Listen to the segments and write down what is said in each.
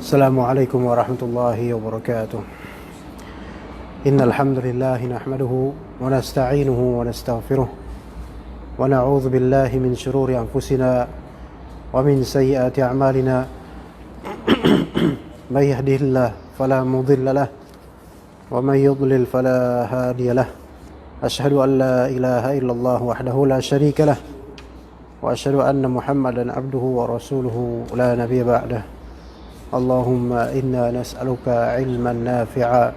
Assalamualaikum warahmatullahi wabarakatuh. Innal hamdalillah nahmaduhu wa nasta'inuhu wa nastaghfiruh wa na'udzu billahi min shururi anfusina wa min sayyiati a'malina. May yahdihillahu fala mudilla lahu wa may yudlil fala hadiya lahu. Asyhadu an la ilaha illallah wahdahu la syarika lahu wa asyhadu anna Muhammadan abduhu wa rasuluhu la nabiyya ba'dahu. Allahumma inna nas'aluka ilman nafi'a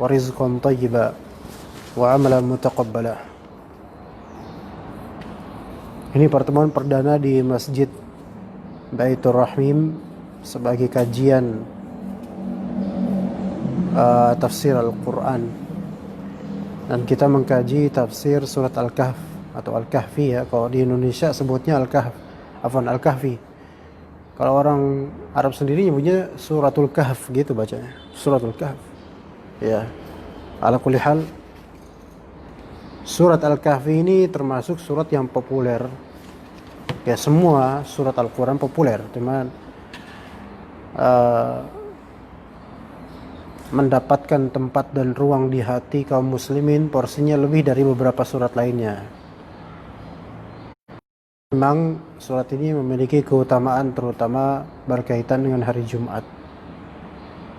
wa rizqan tayyiba wa amalan mutaqabbala. Ini pertemuan perdana di Masjid Baitur Rahim sebagai kajian tafsir Al-Quran, dan kita mengkaji tafsir surat Al-Kahf atau Al-Kahfi ya. Kalau di Indonesia sebutnya Al-Kahf, Al-Kahfi. Kalau orang Arab sendiri nyebutnya Suratul Kahf gitu bacanya, Suratul Kahf. Ya, ala kulli hal, surat Al-Kahfi ini termasuk surat yang populer. Ya, semua surat Al-Quran populer, cuman mendapatkan tempat dan ruang di hati kaum muslimin porsinya lebih dari beberapa surat lainnya. Memang surat ini memiliki keutamaan terutama berkaitan dengan hari Jumat.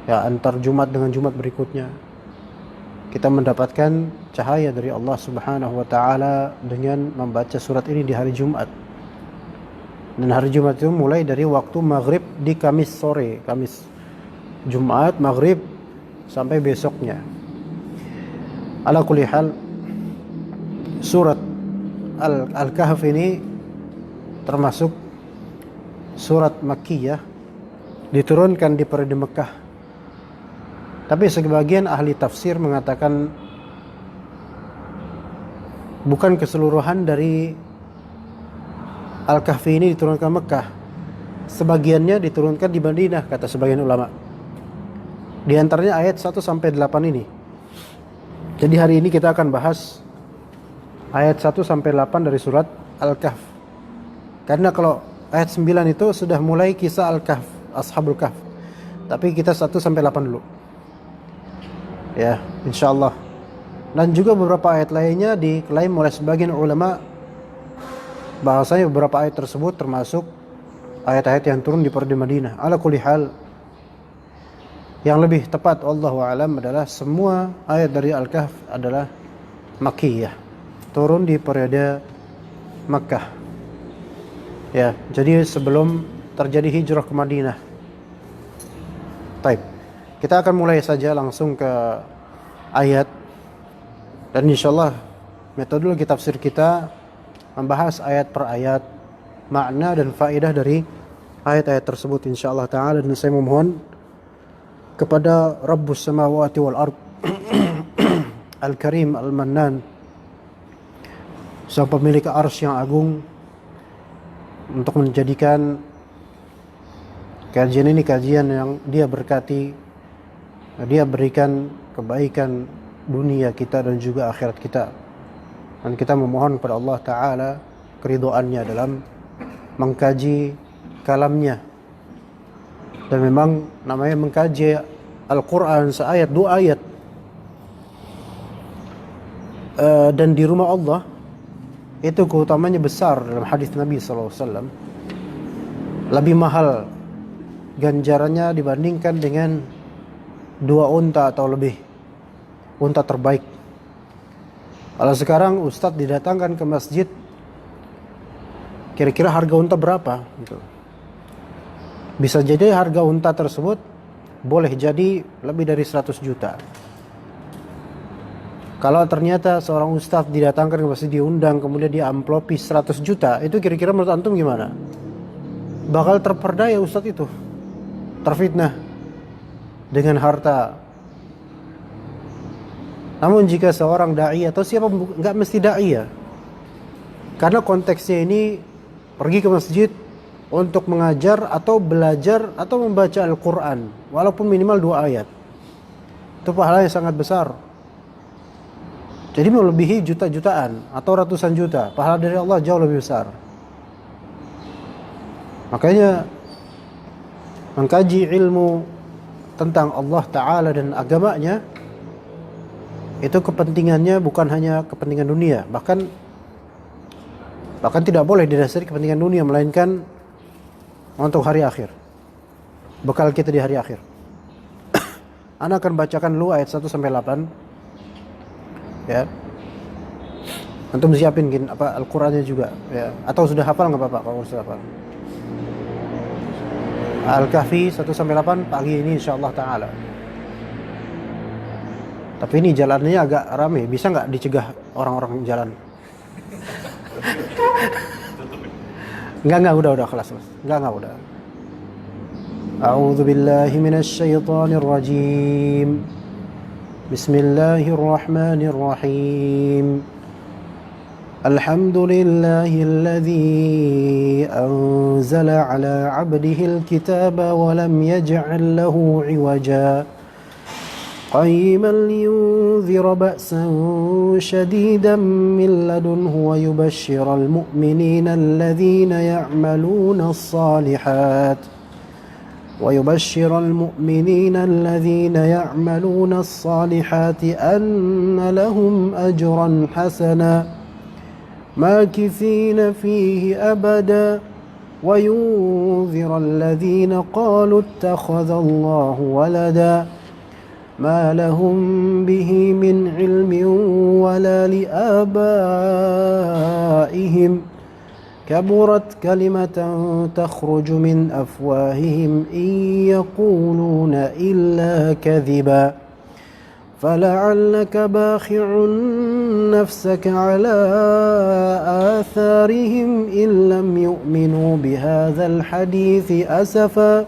Ya, antar Jumat dengan Jumat berikutnya kita mendapatkan cahaya dari Allah Subhanahu wa taala dengan membaca surat ini di hari Jumat. Dan hari Jumat itu mulai dari waktu maghrib di Kamis sore, Kamis Jumat maghrib sampai besoknya. Ala kulli hal, surat Al-Kahf ini termasuk surat Makkiyah, diturunkan di periode Mekah. Tapi sebagian ahli tafsir mengatakan bukan keseluruhan dari Al-Kahfi ini diturunkan Mekah. Sebagiannya diturunkan di Madinah, kata sebagian ulama. Di antaranya ayat 1 sampai 8 ini. Jadi hari ini kita akan bahas ayat 1 sampai 8 dari surat Al-Kahf. Karena kalau ayat 9 itu sudah mulai kisah Al-Kahf, Ashabul Kahf. Tapi kita 1 sampai 8 dulu. Ya, insyaallah. Dan juga beberapa ayat lainnya diklaim oleh sebagian ulama bahwasanya beberapa ayat tersebut termasuk ayat-ayat yang turun di periode Madinah. Ala kulli hal, yang lebih tepat wallahu alam adalah semua ayat dari Al-Kahf adalah Makkiyah, turun di periode Makkah. Ya, jadi sebelum terjadi hijrah ke Madinah. Baik, kita akan mulai saja langsung ke ayat. Dan insyaallah metodologi tafsir kita membahas ayat per ayat, makna dan faedah dari ayat-ayat tersebut insyaallah ta'ala. Dan saya memohon kepada Rabbus samawati wal ard Al-Karim Al-Mannan, sang pemilik arsy yang agung, untuk menjadikan kajian ini kajian yang dia berkati, dia berikan kebaikan dunia kita dan juga akhirat kita. Dan kita memohon kepada Allah Ta'ala keridhoannya dalam mengkaji kalamnya. Dan memang namanya mengkaji Al-Quran seayat dua ayat dan di rumah Allah, itu keutamanya besar. Dalam hadis Nabi SAW, lebih mahal ganjarannya dibandingkan dengan 2 unta atau lebih, unta terbaik. Kalau sekarang ustadz didatangkan ke masjid, kira-kira harga unta berapa gitu. Bisa jadi harga unta tersebut boleh jadi lebih dari 100 juta. Kalau ternyata seorang ustadz didatangkan ke masjid, diundang, kemudian dia amplopi 100 juta, itu kira-kira menurut antum gimana? Bakal terperdaya ustadz itu, terfitnah dengan harta. Namun jika seorang da'i atau siapa, nggak mesti da'i ya, karena konteksnya ini pergi ke masjid untuk mengajar atau belajar atau membaca Al-Quran, walaupun minimal 2 ayat, itu pahala yang sangat besar. Jadi melebihi juta-jutaan atau ratusan juta. Pahala dari Allah jauh lebih besar. Makanya mengkaji ilmu tentang Allah Ta'ala dan agamanya, itu kepentingannya bukan hanya kepentingan dunia, bahkan tidak boleh didasari kepentingan dunia, melainkan untuk hari akhir, bekal kita di hari akhir. Ana akan bacakan dulu ayat 1 sampai 8 ya. Antum siapin Al-Qur'annya juga ya, atau sudah hafal enggak apa-apa kalau sudah hafal. Al-Kahfi 1 sampai 8 pagi ini insyaallah taala. Tapi ini jalannya agak ramai, bisa nggak dicegah orang-orang jalan? Enggak, udah kelas. Enggak, udah. A'udzu billahi minasy syaithanir rajim. Bismillahirrahmanirrahim. Alhamdulillahilladzi anzala 'ala 'abdihil kitaba wa lam yaj'al lahu 'iwaja. قيما لينذر بأسا شديدا من لدنه ويبشر المؤمنين الذين يعملون الصالحات أن لهم أجرا حسنا ماكثين فيه أبدا وينذر الذين قالوا اتخذ الله ولدا ما لهم به من علم ولا لآبائهم كبرت كلمة تخرج من أفواههم إن يقولون إلا كذبا فلعلك باخع نفسك على آثارهم إن لم يؤمنوا بهذا الحديث أسفا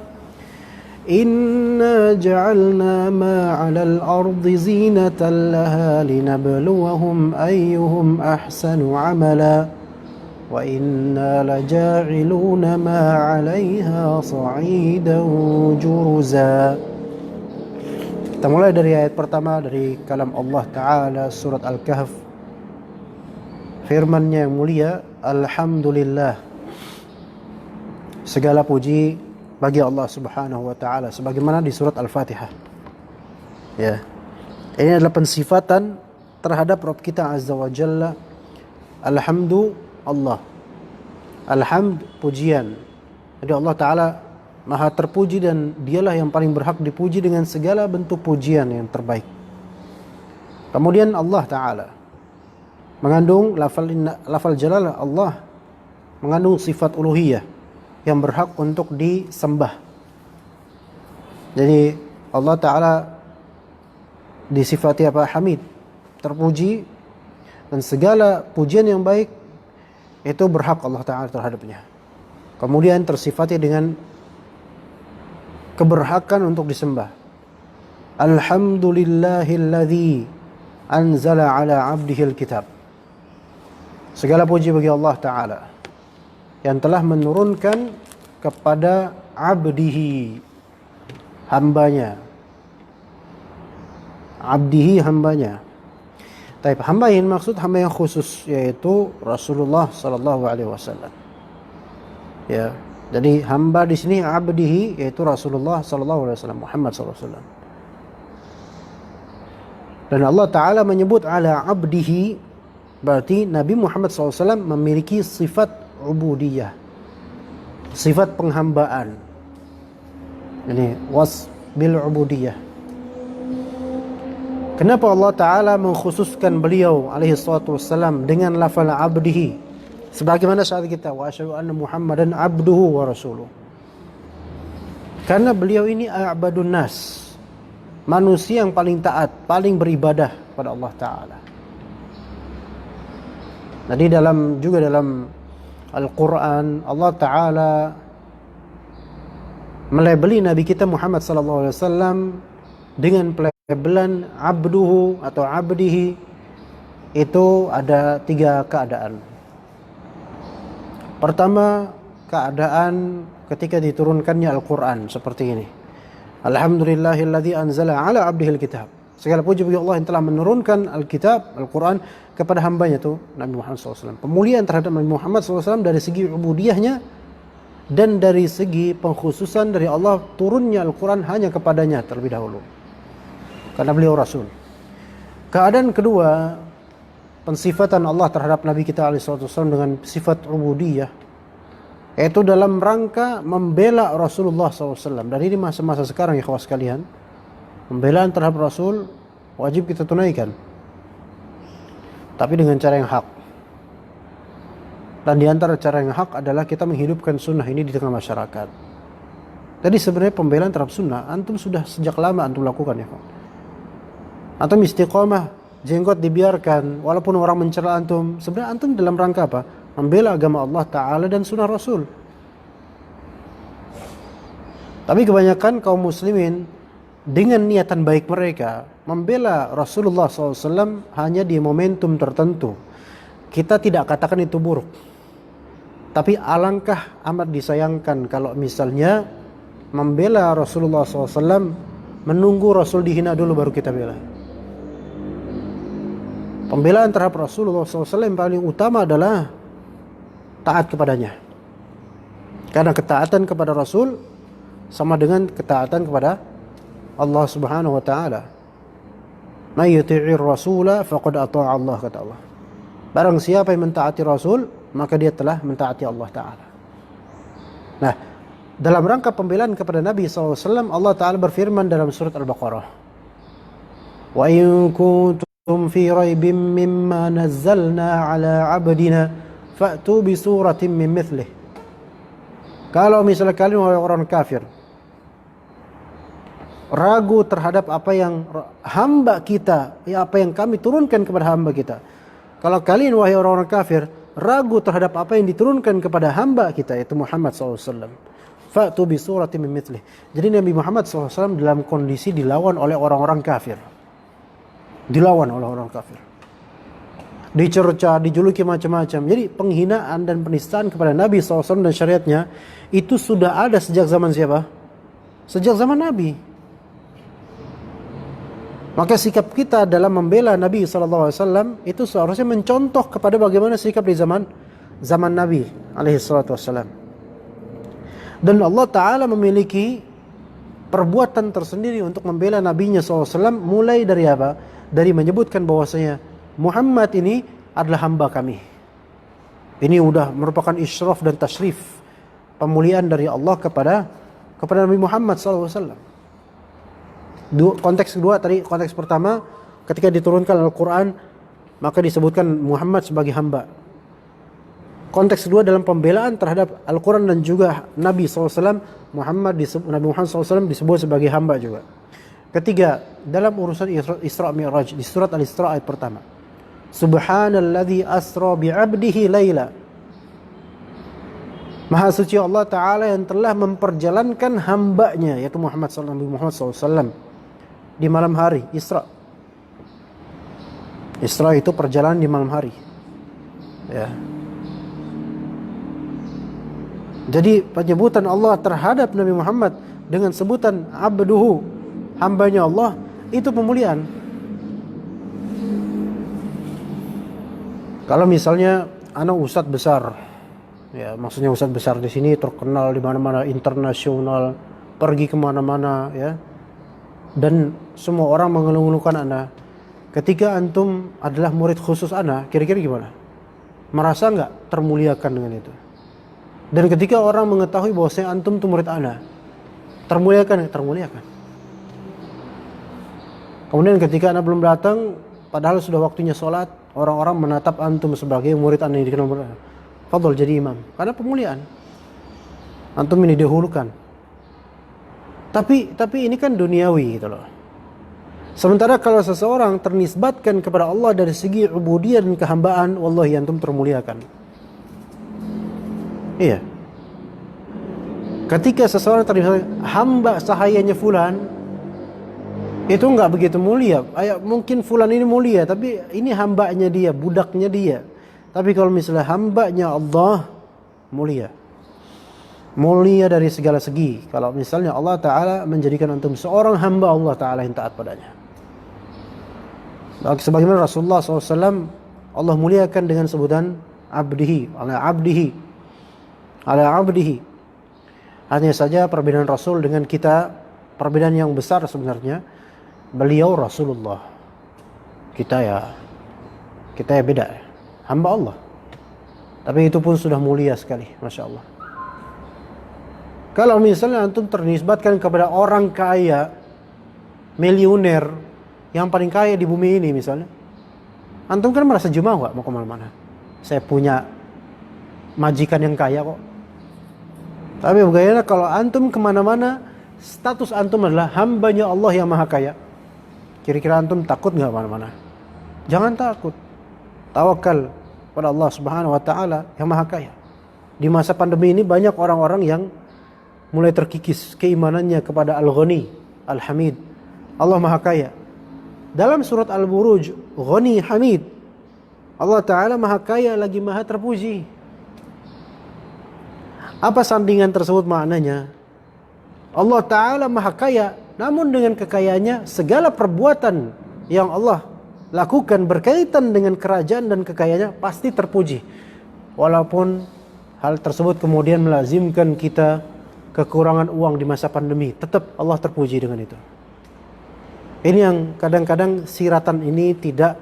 إنا جعلنا ما على الأرض زينة لها لنبلوهم أيهم أحسن عملا وإنا لجاعلون ما عليها صعيدا جرزا. Kita mulai dari ayat pertama dari kalam Allah Ta'ala, surat Al-Kahf. Firman-Nya yang mulia, Alhamdulillah, segala puji bagi Allah Subhanahu wa taala, sebagaimana di surat Al-Fatihah. Ya. Ini adalah pensifatan terhadap Rabb kita Azza wa Jalla. Alhamdu Allah. Alhamd, pujian. Jadi Allah Taala Maha terpuji dan dialah yang paling berhak dipuji dengan segala bentuk pujian yang terbaik. Kemudian Allah Ta'ala mengandung lafal jalalah Allah, mengandung sifat uluhiyah yang berhak untuk disembah. Jadi Allah Ta'ala disifati apa? Hamid, terpuji, dan segala pujian yang baik itu berhak Allah Ta'ala terhadapnya. Kemudian tersifati dengan keberhakan untuk disembah. Alhamdulillahilladzi anzala ala abdihil kitab. Segala puji bagi Allah Ta'ala yang telah menurunkan kepada abdihi, hambanya. Abdihi, hambanya. Tapi hamba yang maksud hamba yang khusus, yaitu Rasulullah sallallahu alaihi wasallam. Ya, jadi hamba di sini abdihi, yaitu Rasulullah sallallahu alaihi wasallam, Muhammad sallallahu alaihi wasallam. Dan Allah Ta'ala menyebut ala abdihi, berarti Nabi Muhammad SAW memiliki sifat ubudiyah, sifat penghambaan. Ini was bil ubudiyah. Kenapa Allah Ta'ala mengkhususkan beliau alaihi salatu wassalam dengan lafal abdihi, sebagaimana saat kita wa asyhadu anna Muhammadan abduhu wa rasuluh? Karena beliau ini a'badun nas, manusia yang paling taat, paling beribadah pada Allah Ta'ala. Jadi dalam Al-Quran, Allah Ta'ala melabeli Nabi kita Muhammad SAW dengan pelabelan abduhu atau abdihi. Itu ada 3 keadaan. Pertama, keadaan ketika diturunkannya Al-Quran seperti ini. Alhamdulillahilladzi anzala ala abdihil kitab. Segala puji bagi Allah yang telah menurunkan Alkitab, Al-Quran kepada hambanya itu Nabi Muhammad SAW. Pemuliaan terhadap Nabi Muhammad SAW dari segi ubudiyahnya dan dari segi pengkhususan dari Allah turunnya Al-Quran hanya kepadanya terlebih dahulu, karena beliau Rasul. Keadaan kedua, pensifatan Allah terhadap Nabi kita SAW dengan sifat ubudiyah, yaitu dalam rangka membela Rasulullah SAW. Dan ini masa-masa sekarang ya kawan sekalian, pembelaan terhadap Rasul wajib kita tunaikan, tapi dengan cara yang hak. Dan di antara cara yang hak adalah kita menghidupkan sunnah ini di tengah masyarakat. Jadi sebenarnya pembelaan terhadap sunnah antum sudah sejak lama antum lakukan ya kawan. Antum istiqomah, jenggot dibiarkan walaupun orang mencela antum, sebenarnya antum dalam rangka apa? Membela agama Allah Ta'ala dan sunnah Rasul. Tapi kebanyakan kaum muslimin dengan niatan baik mereka membela Rasulullah SAW hanya di momentum tertentu. Kita tidak katakan itu buruk, tapi alangkah amat disayangkan kalau misalnya membela Rasulullah SAW menunggu Rasul dihina dulu baru kita bela. Pembelaan terhadap Rasulullah SAW yang paling utama adalah taat kepadanya, karena ketaatan kepada Rasul sama dengan ketaatan kepada Allah Subhanahu wa taala. May yuti'ir rasula faqad ata'a Allah, kata Allah. Barang siapa yang mentaati Rasul, maka dia telah mentaati Allah Ta'ala. Nah, dalam rangka pembelaan kepada Nabi SAW, Allah Ta'ala berfirman dalam surat Al-Baqarah, wa in kuntum fi raibin mimma nazzalna ala abdina fa'tu bi suratin min mithlih. Kalau misalnya kalian orang kafir ragu terhadap apa yang hamba kita, ya apa yang kami turunkan kepada hamba kita. Kalau kalian wahai orang-orang kafir ragu terhadap apa yang diturunkan kepada hamba kita, yaitu Muhammad SAW, fa'tu bi suratin min mithlih. Jadi Nabi Muhammad SAW dalam kondisi dilawan oleh orang-orang kafir. Dilawan oleh orang kafir, dicerca, dijuluki macam-macam. Jadi penghinaan dan penistaan kepada Nabi SAW dan syariatnya itu sudah ada sejak zaman siapa? Sejak zaman Nabi. Maka sikap kita dalam membela Nabi SAW itu seharusnya mencontoh kepada bagaimana sikap di zaman Nabi SAW. Dan Allah Ta'ala memiliki perbuatan tersendiri untuk membela Nabinya SAW, mulai dari apa? Dari menyebutkan bahwasanya Muhammad ini adalah hamba kami. Ini udah merupakan isyraf dan tashrif, pemuliaan dari Allah kepada Nabi Muhammad SAW. Konteks kedua tadi, konteks pertama ketika diturunkan Al-Quran maka disebutkan Muhammad sebagai hamba. Konteks kedua dalam pembelaan terhadap Al-Quran dan juga Nabi SAW, Nabi Muhammad SAW disebut sebagai hamba juga. Ketiga, dalam urusan Isra Mi'raj di surat Al-Isra ayat pertama, Subhanalladzi asra bi'abdihi laila. Maha suci Allah Ta'ala yang telah memperjalankan hambanya, yaitu Muhammad SAW, di malam hari. Isra itu perjalanan di malam hari, ya. Jadi penyebutan Allah terhadap Nabi Muhammad dengan sebutan abduhu, hambanya Allah, itu pemuliaan. Kalau misalnya anak ustadz besar, ya maksudnya ustadz besar di sini terkenal di mana-mana, internasional, pergi kemana-mana, ya, dan semua orang mengeluh-elukan Anda. Ketika antum adalah murid khusus Anda, kira-kira gimana? Merasa nggak termuliakan dengan itu? Dan ketika orang mengetahui bahwasanya antum itu murid Anda, termuliakan? Termuliakan. Kemudian ketika Anda belum datang, padahal sudah waktunya sholat, orang-orang menatap antum sebagai murid Anda yang dikenal murid Anda. Fadhol jadi imam, karena pemuliaan. Antum ini didahulukan. Tapi ini kan duniawi gitu loh. Sementara kalau seseorang ternisbatkan kepada Allah dari segi ubudiyah dan kehambaan, wallahi antum termuliakan. Iya. Ketika seseorang ternisbatkan hamba sahayanya fulan, itu enggak begitu mulia. Mungkin fulan ini mulia, tapi ini hambanya dia, budaknya dia. Tapi kalau misalnya hambanya Allah, mulia. Mulia dari segala segi. Kalau misalnya Allah Ta'ala menjadikan antum seorang hamba Allah Ta'ala yang taat padanya. Sebagaimana Rasulullah SAW, Allah muliakan dengan sebutan abdihi, ala abdihi. Hanya saja perbedaan Rasul dengan kita, perbedaan yang besar sebenarnya. Beliau Rasulullah, kita ya beda, hamba Allah. Tapi itu pun sudah mulia sekali, Masya Allah. Kalau misalnya antum ternisbatkan kepada orang kaya, miliuner, yang paling kaya di bumi ini misalnya, antum kan merasa jumawa mau kemana-mana. Saya punya majikan yang kaya kok. Tapi bagaimana kalau antum kemana-mana, status antum adalah hambanya Allah yang maha kaya. Kira-kira antum takut nggak kemana-mana? Jangan takut. Tawakal pada Allah Subhanahu Wa Taala yang maha kaya. Di masa pandemi ini banyak orang-orang yang mulai terkikis keimanannya kepada Al-Ghani, Al-Hamid, Allah maha kaya. Dalam surat Al-Buruj, Ghani Hamid, Allah Ta'ala maha kaya lagi maha terpuji. Apa sandingan tersebut maknanya? Allah Ta'ala maha kaya, namun dengan kekayaannya segala perbuatan yang Allah lakukan berkaitan dengan kerajaan dan kekayaannya pasti terpuji. Walaupun hal tersebut kemudian melazimkan kita kekurangan uang di masa pandemi, tetap Allah terpuji dengan itu. Ini yang kadang-kadang siratan ini tidak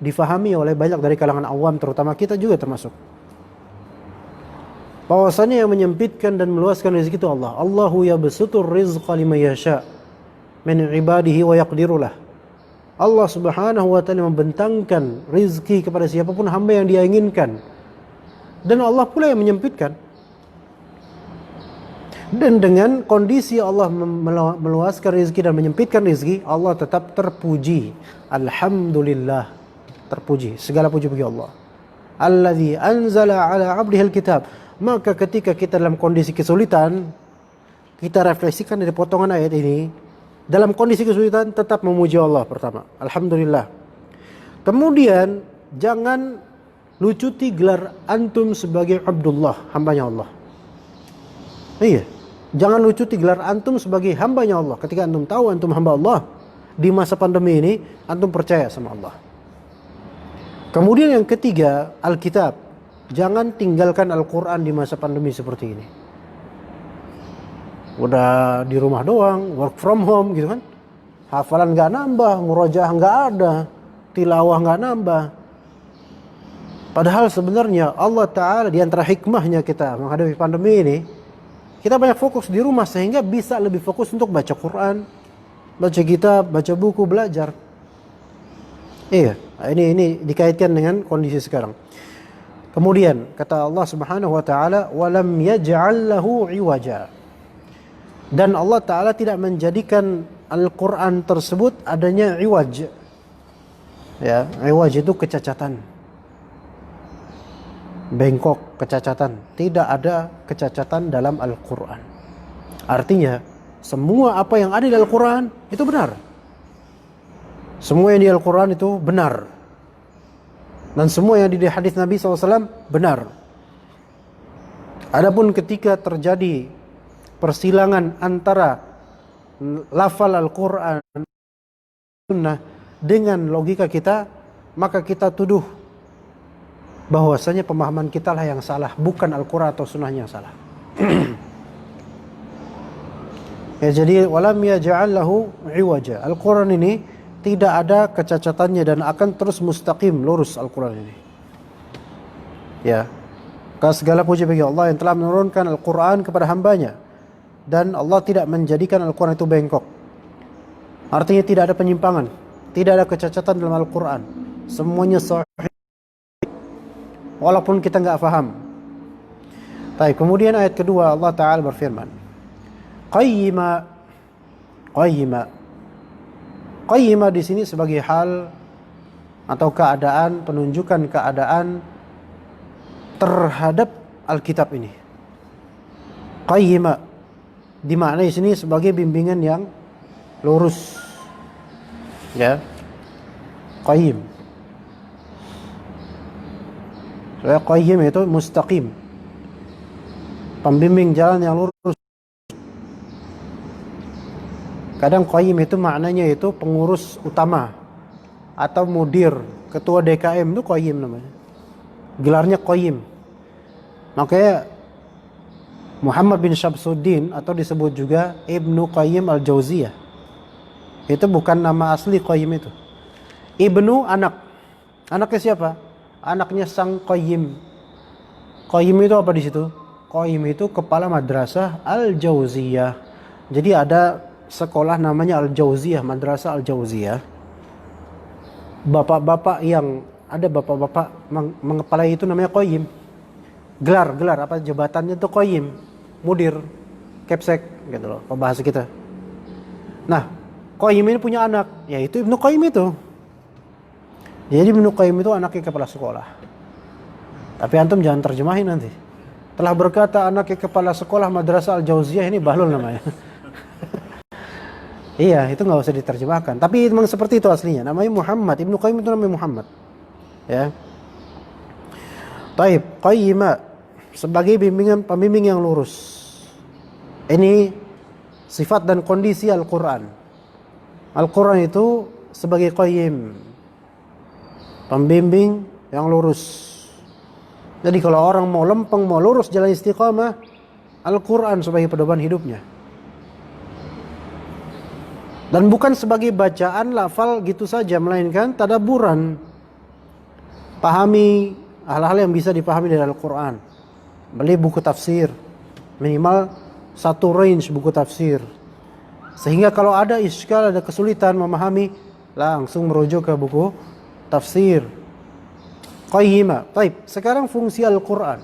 difahami oleh banyak dari kalangan awam, terutama kita juga termasuk. Bahwasanya yang menyempitkan dan meluaskan rezeki itu Allah. Allahu yabsutur rizqa liman yasha min ibadihi wa yaqdiru lah. Allah Subhanahu wa taala membentangkan rezeki kepada siapapun hamba yang dia inginkan. Dan Allah pula yang menyempitkan. Dan dengan kondisi Allah meluaskan rezeki dan menyempitkan rezeki, Allah tetap terpuji. Alhamdulillah, terpuji. Segala puji bagi Allah. Allazi anzala ala 'abdihil kitab. Maka ketika kita dalam kondisi kesulitan, kita refleksikan dari potongan ayat ini. Dalam kondisi kesulitan tetap memuji Allah pertama. Alhamdulillah. Kemudian jangan lucuti gelar antum sebagai Abdullah, hambanya Allah. Iya. Jangan lucuti gelar antum sebagai hambanya Allah. Ketika antum tahu antum hamba Allah, di masa pandemi ini antum percaya sama Allah. Kemudian yang ketiga, Alkitab. Jangan tinggalkan Al-Quran di masa pandemi seperti ini. Udah di rumah doang, work from home gitu kan. Hafalan gak nambah, murojaah gak ada, tilawah gak nambah. Padahal sebenarnya Allah Ta'ala di antara hikmahnya kita menghadapi pandemi ini, kita banyak fokus di rumah sehingga bisa lebih fokus untuk baca Quran, baca kitab, baca buku, belajar. Iya, ini dikaitkan dengan kondisi sekarang. Kemudian kata Allah Subhanahu wa taala, "Walam yaj'al lahu 'iwaja." Dan Allah Taala tidak menjadikan Al-Qur'an tersebut adanya iwaj. Ya, iwaj itu kecacatan. Bengkok, kecacatan. Tidak ada kecacatan dalam Al-Qur'an. Artinya, semua apa yang ada di Al-Qur'an itu benar. Semua yang di Al-Qur'an itu benar. Dan semua yang di hadis Nabi SAW benar. Adapun ketika terjadi persilangan antara lafal Al-Quran dan Sunnah dengan logika kita, maka kita tuduh bahwasanya pemahaman kita lah yang salah, bukan Al-Quran atau Sunnahnya yang salah. Ya, jadi walam yaj'al lahu 'iwaja. Al-Quran ini tidak ada kecacatannya dan akan terus mustaqim, lurus Al-Quran ini. Ya, segala puji bagi Allah yang telah menurunkan Al-Quran kepada hambanya. Dan Allah tidak menjadikan Al-Quran itu bengkok. Artinya tidak ada penyimpangan, tidak ada kecacatan dalam Al-Quran. Semuanya sahih, walaupun kita nggak faham. Baik, kemudian ayat kedua Allah Ta'ala berfirman, Qayyima. Qayyimah di sini sebagai hal atau keadaan, penunjukan keadaan terhadap Alkitab ini. Qayyimah dimaknai di sini sebagai bimbingan yang lurus. Ya. Qayyim. Soalnya qayyim itu mustaqim. Pembimbing jalan yang lurus. Kadang qayyim itu maknanya itu pengurus utama atau mudir, ketua DKM itu qayyim namanya. Gelarnya qayyim. Makanya Muhammad bin Syamsuddin atau disebut juga Ibnu Qayyim al-Jauziyah. Itu bukan nama asli Qayyim itu. Ibnu anak. Anaknya siapa? Anaknya sang Qayyim. Qayyim itu apa di situ? Qayyim itu kepala madrasah al-Jauziyah. Jadi ada sekolah namanya al-Jauziyah, madrasah al-Jauziyah. Bapak-bapak yang ada bapak-bapak mengepalai itu namanya Qayyim. Gelar apa jabatannya itu Qayyim, mudir, kepsek gitu loh, kalau bahasa kita. Nah, Qayyim ini punya anak, yaitu Ibnu Qayyim itu. Jadi Ibnu Qayyim itu anaknya kepala sekolah. Tapi antum jangan terjemahin nanti. Telah berkata anaknya kepala sekolah madrasah al-Jauziyah, ini bahlul namanya. Iya, itu nggak usah diterjemahkan. Tapi memang seperti itu aslinya. Namanya Muhammad. Ibnu Qayyim itu namanya Muhammad. Ya. Taib, Qayyima sebagai pembimbing yang lurus. Ini sifat dan kondisi Al-Quran. Al-Quran itu sebagai Qayyim, pembimbing yang lurus. Jadi kalau orang mau lempeng, mau lurus jalan istiqamah, Al-Quran sebagai pedoman hidupnya. Dan bukan sebagai bacaan lafal gitu saja, melainkan tadaburan. Pahami hal-hal yang bisa dipahami dari Al-Quran. Beli buku tafsir, minimal satu range buku tafsir. Sehingga kalau ada iskal, ada kesulitan memahami, langsung merujuk ke buku tafsir. Qayyimah. Baik, sekarang fungsi Al-Quran.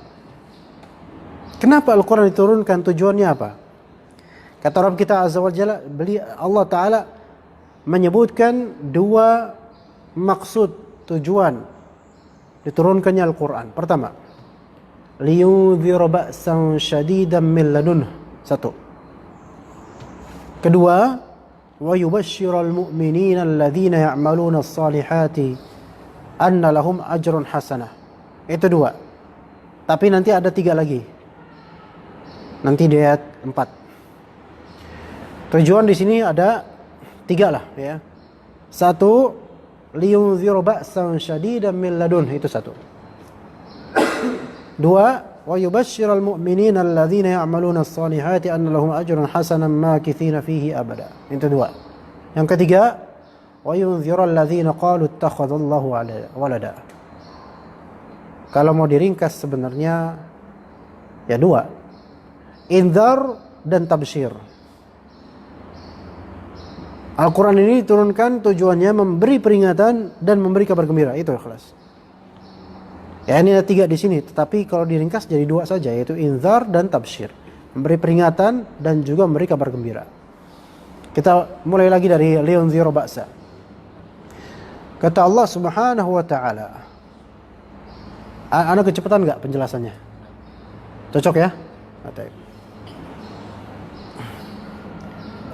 Kenapa Al-Quran diturunkan? Tujuannya apa? Kata Rabb kita Azza wa Jalla, Allah Ta'ala menyebutkan dua maksud, tujuan diturunkannya Al-Quran. Pertama, liyunzira ba'san syadidan min ladunhu. Satu. Kedua, wa yubashshiral mu'minina alladhina ya'maluna as-salihati anna lahum ajrun hasanah. Itu dua. Tapi nanti ada tiga lagi. Nanti di ayat 4. Tujuan di sini ada tiga lah ya. Satu, liyunziru ba'san syadidan min ladun, itu satu. Dua, wa yubashshiral mu'minina alladhina ya'maluna as-salihati anna lahum ajran hasanan makithina fihi abada. Itu dua. Yang ketiga, wa yunziru alladhina qalu ittakhadallahu walada. Kalau mau diringkas sebenarnya ya dua. Indzar dan tabsyir. Al-Quran ini diturunkan tujuannya memberi peringatan dan memberi kabar gembira. Itu ikhlas. Ya, ini ada tiga di sini. Tetapi kalau diringkas jadi dua saja, yaitu inzar dan tabsyir. Memberi peringatan dan juga memberi kabar gembira. Kita mulai lagi dari liyunziru ba'sa. Kata Allah Subhanahu wa Ta'ala. Ada kecepatan nggak penjelasannya? Cocok ya?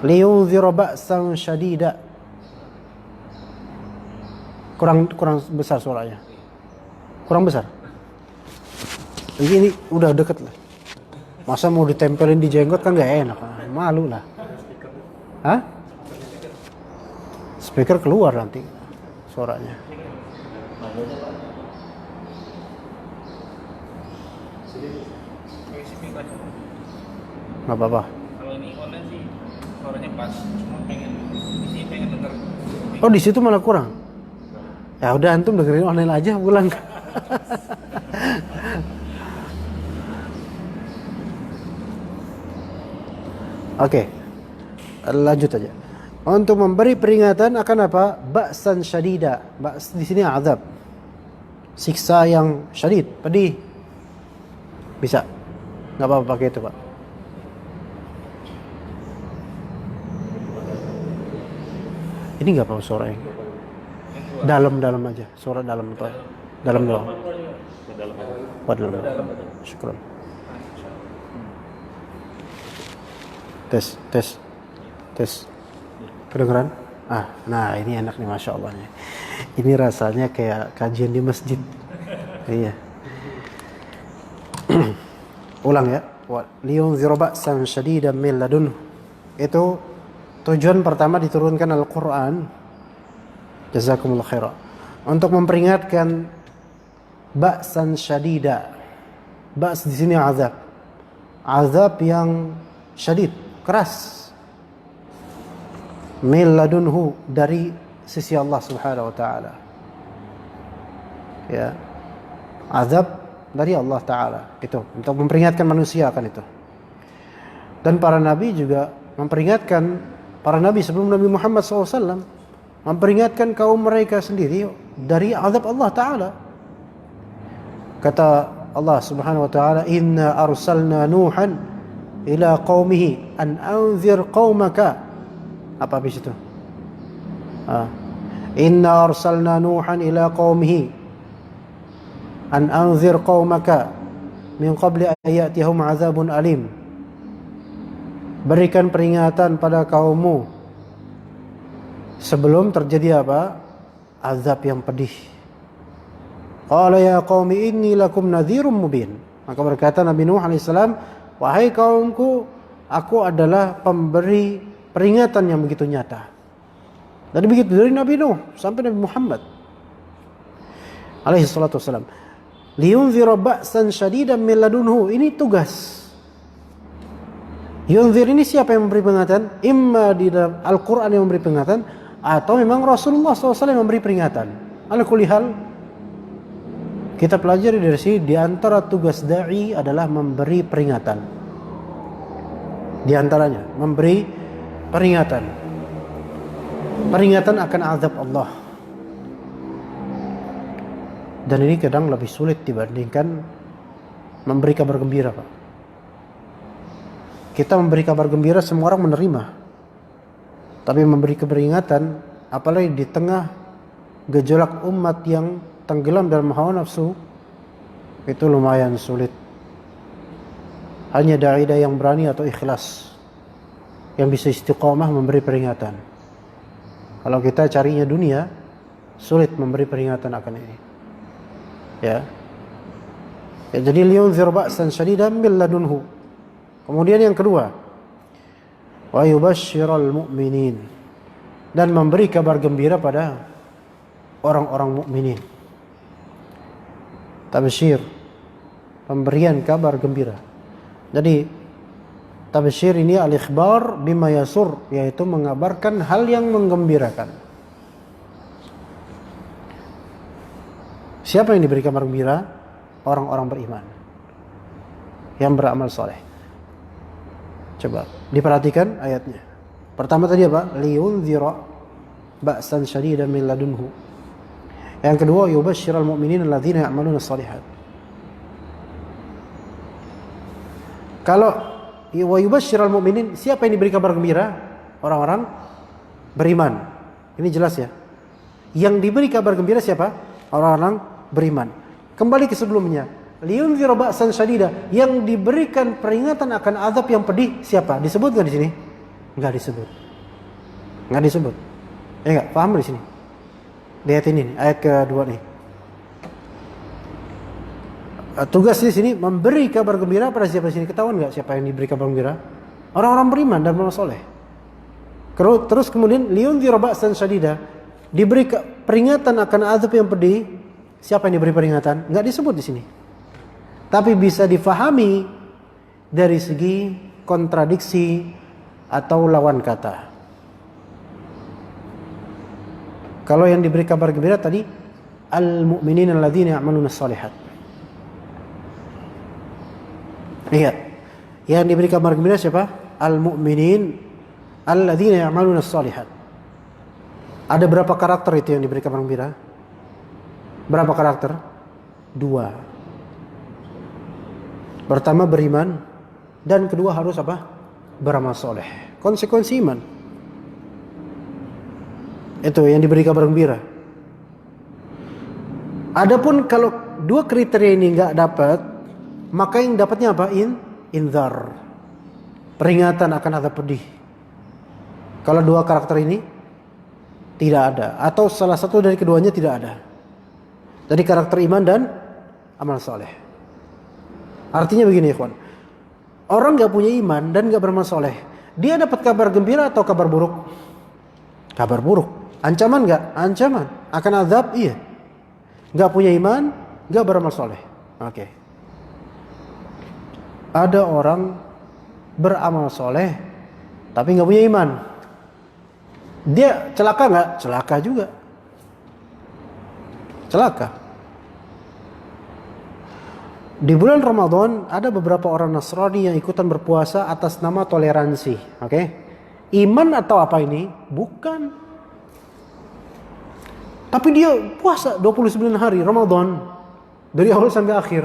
Liyunziru ba'san syadida. Kurang besar suaranya. Kurang besar. Ini udah deket lah. Masa mau ditempelin di jenggot kan gak enak. Malu lah. Hah? Speaker keluar nanti suaranya. Gak apa-apa. Suaranya pas, cuma pengen denger. Oh, di situ malah kurang. Ya udah, antum dengerin online aja pulang. Oke. Lanjut aja. Untuk memberi peringatan akan apa? Ba'san syadida. Ba's di sini azab. Siksa yang syadid, pedih. Bisa. Enggak apa-apa pakai itu, Pak. Ini nggak apa suaranya. Dalam aja, suara dalam itu. Dalam doang. Dalam. Syukran. Tes. Kedengeran? Nah ini enak nih, masya Allah nih. Ini rasanya kayak kajian di masjid. Iya. Ulang ya. Liyunziru ba'san syadidan min ladunhu. Itu tujuan pertama diturunkan Al-Quran. Jazakumullah khairan. Untuk memperingatkan ba'san syadida. Ba's di sini azab. azab yang syadid, keras. Min ladunhu, dari sisi Allah Subhanahu wa taala. Ya. Azab dari Allah taala. Itu untuk memperingatkan manusia akan itu. Dan para nabi juga memperingatkan, para nabi sebelum Nabi Muhammad SAW memperingatkan kaum mereka sendiri dari azab Allah taala. Kata Allah Subhanahu wa taala, "Inna arsalna Nuhan ila qaumihi an anzir qaumaka." Apa habis itu? Inna arsalna Nuhan ila qaumihi an anzir qaumaka min qabli an ya'tiyahum 'adzabun alim. Berikan peringatan pada kaummu sebelum terjadi apa? Azab yang pedih. Qala ya qaumi inni lakum nadhirum mubin. Maka berkata Nabi Nuh alaihissalam, wahai kaumku, aku adalah pemberi peringatan yang begitu nyata. Dan begitu dari Nabi Nuh sampai Nabi Muhammad alaihi salatu wassalam. Liyunzira ba'san syadidan min ladunhu. Ini tugas. Yunzir ini siapa yang memberi peringatan? Imma di dalam Al-Quran yang memberi peringatan, atau memang Rasulullah SAW yang memberi peringatan. Ala kulli hal, kita pelajari dari sini, di antara tugas da'i adalah memberi peringatan. Di antaranya memberi peringatan. Peringatan akan azab Allah. Dan ini kadang lebih sulit dibandingkan memberi kabar gembira, Pak. Kita memberi kabar gembira semua orang menerima. Tapi memberi peringatan, apalagi di tengah gejolak umat yang tenggelam dalam hawa nafsu, itu lumayan sulit. Hanya da'i yang berani atau ikhlas yang bisa istiqomah memberi peringatan. Kalau kita carinya dunia, sulit memberi peringatan akan ini. Ya, jadi liyunzir ba'san syadidan min ladunhu. Kemudian yang kedua, wa yubashshiral mu'minin, dan memberi kabar gembira pada orang-orang mukminin. Tabsyir, pemberian kabar gembira. Jadi tabsyir ini al-ikhbar bima yasur, yaitu mengabarkan hal yang menggembirakan. Siapa yang diberi kabar gembira? Orang-orang beriman yang beramal soleh. Coba diperhatikan ayatnya. Pertama tadi apa? Liyunzira ba'san syadidan min ladunhu. Yang kedua, yubashshiral mu'minin alladzina ya'maluna shalihat. Kalau wa yubashshiral mu'minin, siapa yang diberi kabar gembira? Orang-orang beriman. Ini jelas ya. Yang diberi kabar gembira siapa? Orang-orang beriman. Kembali ke sebelumnya. Liyunzira ba'san syadida, yang diberikan peringatan akan azab yang pedih siapa? Disebut enggak di sini? Enggak disebut. Enggak disebut. Ya enggak? Paham di sini? Di ayat ini, ayat kedua nih. Tugas di sini memberi kabar gembira pada siapa di sini? Ketahuan enggak siapa yang diberi kabar gembira? Orang-orang beriman dan beramal soleh. Terus kemudian liyunzira ba'san syadida, diberi peringatan akan azab yang pedih. Siapa yang diberi peringatan? Enggak disebut di sini. Tapi bisa difahami dari segi kontradiksi atau lawan kata. Kalau yang diberi kabar gembira tadi, al-mu'minin alladzina ya'maluna shalihat. Lihat, yang diberi kabar gembira siapa? Al-mu'minin alladzina ya'maluna shalihat. Ada berapa karakter itu yang diberi kabar gembira? Berapa karakter? 2. Pertama beriman, dan kedua harus apa? Beramal soleh. Konsekuensi iman. Itu yang diberi kabar gembira. Adapun kalau dua kriteria ini nggak dapat, maka yang dapatnya apa? Inzar. Peringatan akan azab pedih. Kalau dua karakter ini tidak ada, atau salah satu dari keduanya tidak ada. Jadi karakter iman dan amal soleh. Artinya begini, ikhwan. Orang gak punya iman dan gak beramal soleh, dia dapat kabar gembira atau kabar buruk? Kabar buruk. Ancaman gak? Ancaman. Akan azab? Iya. Gak punya iman, gak beramal soleh. Oke. ada orang beramal soleh tapi nggak punya iman. Dia celaka nggak? Celaka juga. Celaka. Di bulan Ramadan ada beberapa orang Nasrani yang ikutan berpuasa atas nama toleransi. Oke? Iman atau apa ini? Bukan. Tapi dia puasa 29 hari Ramadan dari awal sampai akhir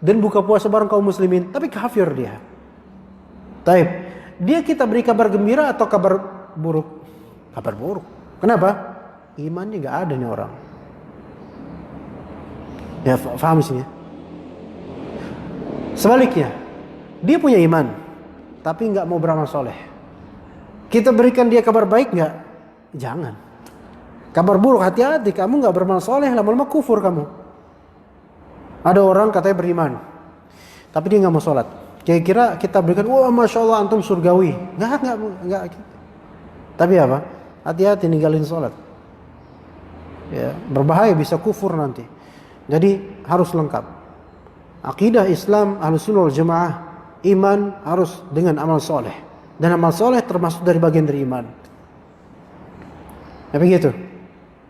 dan buka puasa bareng kaum muslimin, tapi kafir dia. Taib. Dia kita beri kabar gembira atau kabar buruk? Kabar buruk. Kenapa? Imannya nggak ada nih orang. Ya, paham sih ya? Sebaliknya, dia punya iman, tapi nggak mau beramal soleh. Kita berikan dia kabar baik nggak? Jangan. Kabar buruk, hati-hati, kamu nggak beramal soleh, lama-lama kufur kamu. Ada orang katanya beriman, tapi dia nggak mau sholat. Kira-kira kita berikan, wah masya Allah antum surgawi. Nggak. Tapi apa? Hati-hati ninggalin sholat. Ya, berbahaya, bisa kufur nanti. Jadi harus lengkap. Akidah Islam Ahlussunnah wal Jamaah, iman harus dengan amal soleh, dan amal soleh termasuk dari bagian dari iman. Ya begitu.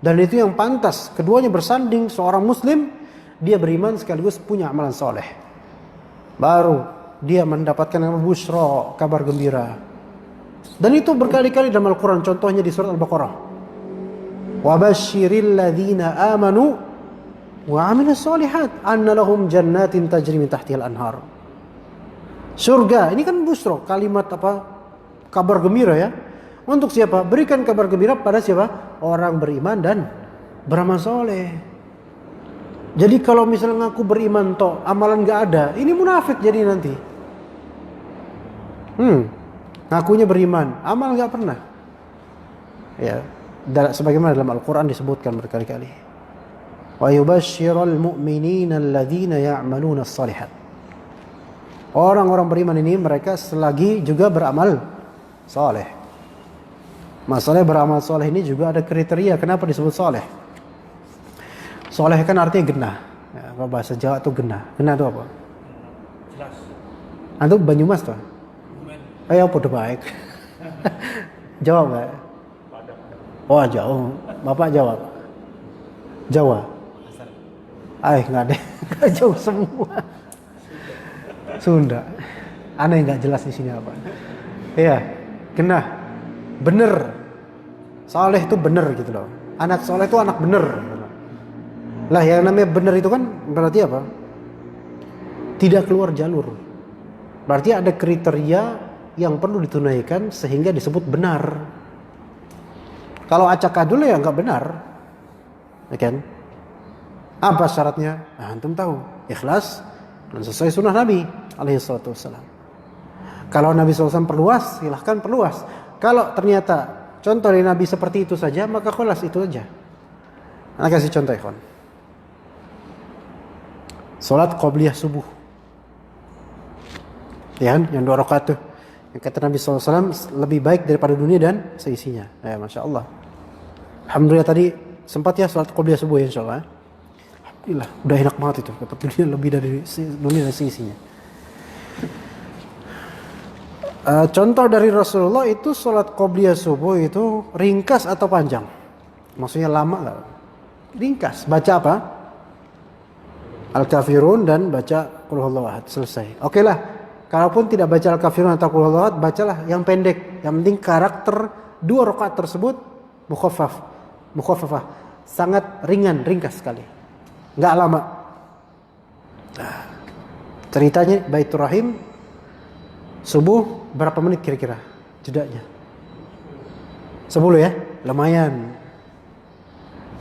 Dan itu yang pantas. Keduanya bersanding. Seorang Muslim dia beriman sekaligus punya amalan soleh, baru dia mendapatkan nama busyra, kabar gembira. Dan itu berkali-kali dalam Al-Quran. Contohnya di surat Al-Baqarah. Wa basyiril ladzina amanu wa amilus solihat anna lahum jannatin tajri min tahtihal anhar. Surga, ini kan busra, kalimat apa? Kabar gembira ya. Untuk siapa? Berikan kabar gembira pada siapa? Orang beriman dan beramal soleh. Jadi kalau misalnya ngaku beriman toh amalan gak ada, ini munafik jadi nanti. Ngakunya beriman, amal gak pernah. Ya, sebagaimana dalam Al-Quran disebutkan berkali-kali. Wa yubashshirul mu'minina alladzina ya'maluna as-shalihat. Orang-orang beriman ini mereka selagi juga beramal saleh. Masalah beramal saleh ini juga ada kriteria kenapa disebut saleh. Saleh kan artinya genah. Ya, kalau bahasa Jawa itu genah. Genah itu apa? Jelas. Antum Banyumas tuh. Ayo podo baik. Jawab enggak? Oh, jauh. Bapak jawab. Jawa. Nggak ada. Jauh semua. Sunda. Aneh nggak jelas di sini apa. Iya, genah. Bener. Saleh itu bener gitu loh. Anak saleh itu anak bener. Lah yang namanya bener itu kan berarti apa? Tidak keluar jalur. Berarti ada kriteria yang perlu ditunaikan sehingga disebut benar. Kalau acak adul ya nggak benar. Ya kan? Apa syaratnya? Nah, antum tahu. Ikhlas dan sesuai sunnah Nabi alaihissalatu wassalam. Kalau Nabi SAW perluas, silahkan perluas. Kalau ternyata contoh dari Nabi seperti itu saja, maka khulas itu aja. Nah, kasih contoh ikhwan. Salat qobliyah subuh. Ya kan? Yang 2 rakaat tuh. Yang kata Nabi SAW lebih baik daripada dunia dan seisinya. Ya, Masya Allah. Alhamdulillah tadi sempat ya salat qobliyah subuh ya insya Allah. Alhamdulillah, udah enak banget itu. Dapat dunia lebih dari dunia dan seisinya. Contoh dari Rasulullah itu salat qobliyah subuh itu ringkas atau panjang? Maksudnya lama nggak? Ringkas. Baca apa? Al-Kafirun dan baca Qul Huwallahu Ahad. Selesai. Oke lah. Kalaupun tidak baca Al-Kafirun atau Qul Huwallahu Ahad, bacalah yang pendek. Yang penting karakter 2 rakaat tersebut mukhaffafah. Sangat ringan, ringkas sekali. Nggak lama. Ceritanya Baitur Rahim subuh berapa menit kira-kira jedanya? 10 ya, lumayan.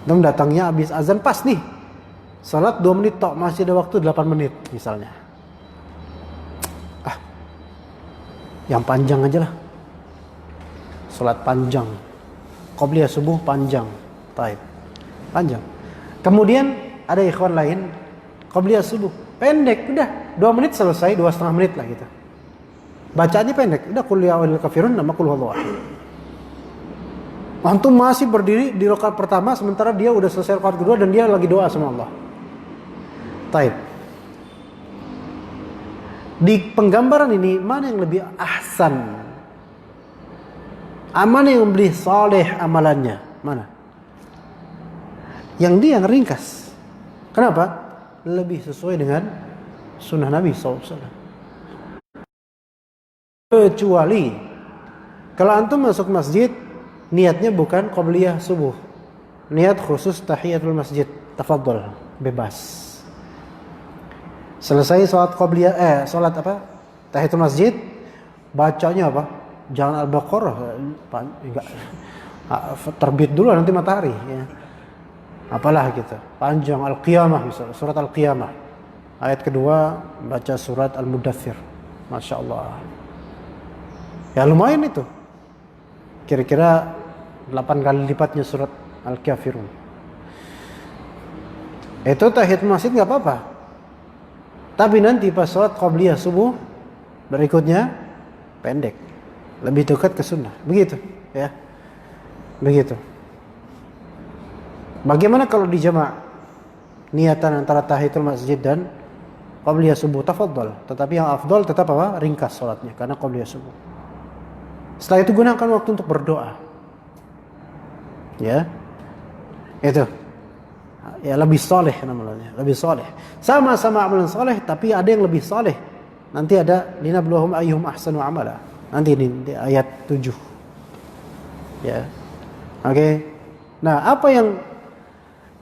Dan datangnya habis azan pas nih. Salat 2 menit tok, masih ada waktu 8 menit misalnya. Yang panjang aja lah. Salat panjang. Qobliyah subuh panjang. Taib. Panjang. Kemudian ada ikhwan lain qobliyah subuh pendek, udah 2 menit selesai, 2,5 menit lah gitu. Bacaannya pendek, udah qul ya ayyuhal kafirun nama qul huwallahu ahad. Antum masih berdiri di rakaat pertama sementara dia udah selesai rakaat kedua dan dia lagi doa sama Allah. Taib. Di penggambaran ini mana yang lebih ahsan? Mana yang lebih saleh amalannya? Mana? Yang dia yang ringkas. Kenapa? Lebih sesuai dengan sunnah Nabi SAW. Kecuali kalau antum masuk masjid, niatnya bukan qabliyah subuh, niat khusus tahiyatul masjid, tafadhol, bebas. Selesai salat qabliyah, salat apa? Tahiyatul masjid, bacanya apa? Jangan Al-Baqarah, enggak. Terbit dulu nanti matahari, ya. Apalah gitu. Panjang Al-Qiyamah misalnya, surat Al-Qiyamah. Ayat kedua baca surat Al-Mudaththir. Masya Allah. Ya lumayan itu. Kira-kira 8 kali lipatnya surat Al-Kafirun. Itu tahiyat masjid nggak apa-apa. Tapi nanti pas sholat qabliyah subuh berikutnya pendek, lebih dekat ke sunnah. Begitu, ya. Begitu. Bagaimana kalau dijamak niatan antara tahiyatul masjid dan qabliyah subuh? Tafadhol. Tetapi yang afdal tetap apa? Ringkas sholatnya karena qabliyah subuh. Setelah itu gunakan waktu untuk berdoa. Ya. Itu. Ya lebih soleh namanya, lebih soleh. Sama-sama amalan soleh, tapi ada yang lebih soleh. Nanti ada linabluwahum ayyuhum ahsanu amala. Nanti di ayat 7. Ya. Oke. Nah, apa yang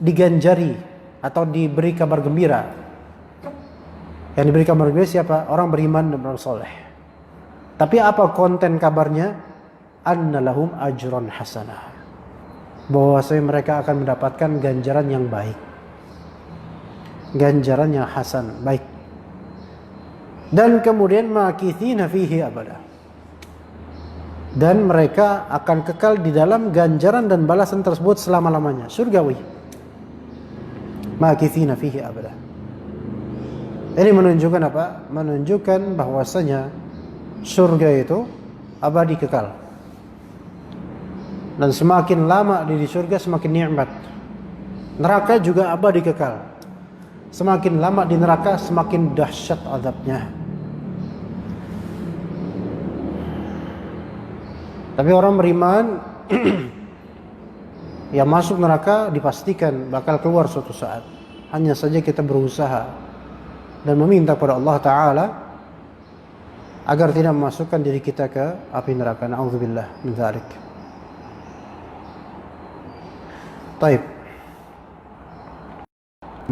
diganjari atau diberi kabar gembira? Yang diberi kabar gembira siapa? Orang beriman dan orang soleh. Tapi apa konten kabarnya? Annalahum ajron hasanah. Bahwasanya mereka akan mendapatkan ganjaran yang baik. Ganjaran yang hasan, baik. Dan kemudian makithina fihi abada. Dan mereka akan kekal di dalam ganjaran dan balasan tersebut selama-lamanya. Surgawi. Makithina fihi abada. Ini menunjukkan apa? Menunjukkan bahwasanya surga itu abadi kekal. Dan semakin lama di surga semakin nikmat. Neraka juga abadi kekal. Semakin lama di neraka semakin dahsyat azabnya. Tapi orang beriman yang masuk neraka dipastikan bakal keluar suatu saat. Hanya saja kita berusaha dan meminta kepada Allah Ta'ala agar tidak memasukkan diri kita ke api neraka. Na'udzubillah min dzalik. Baik.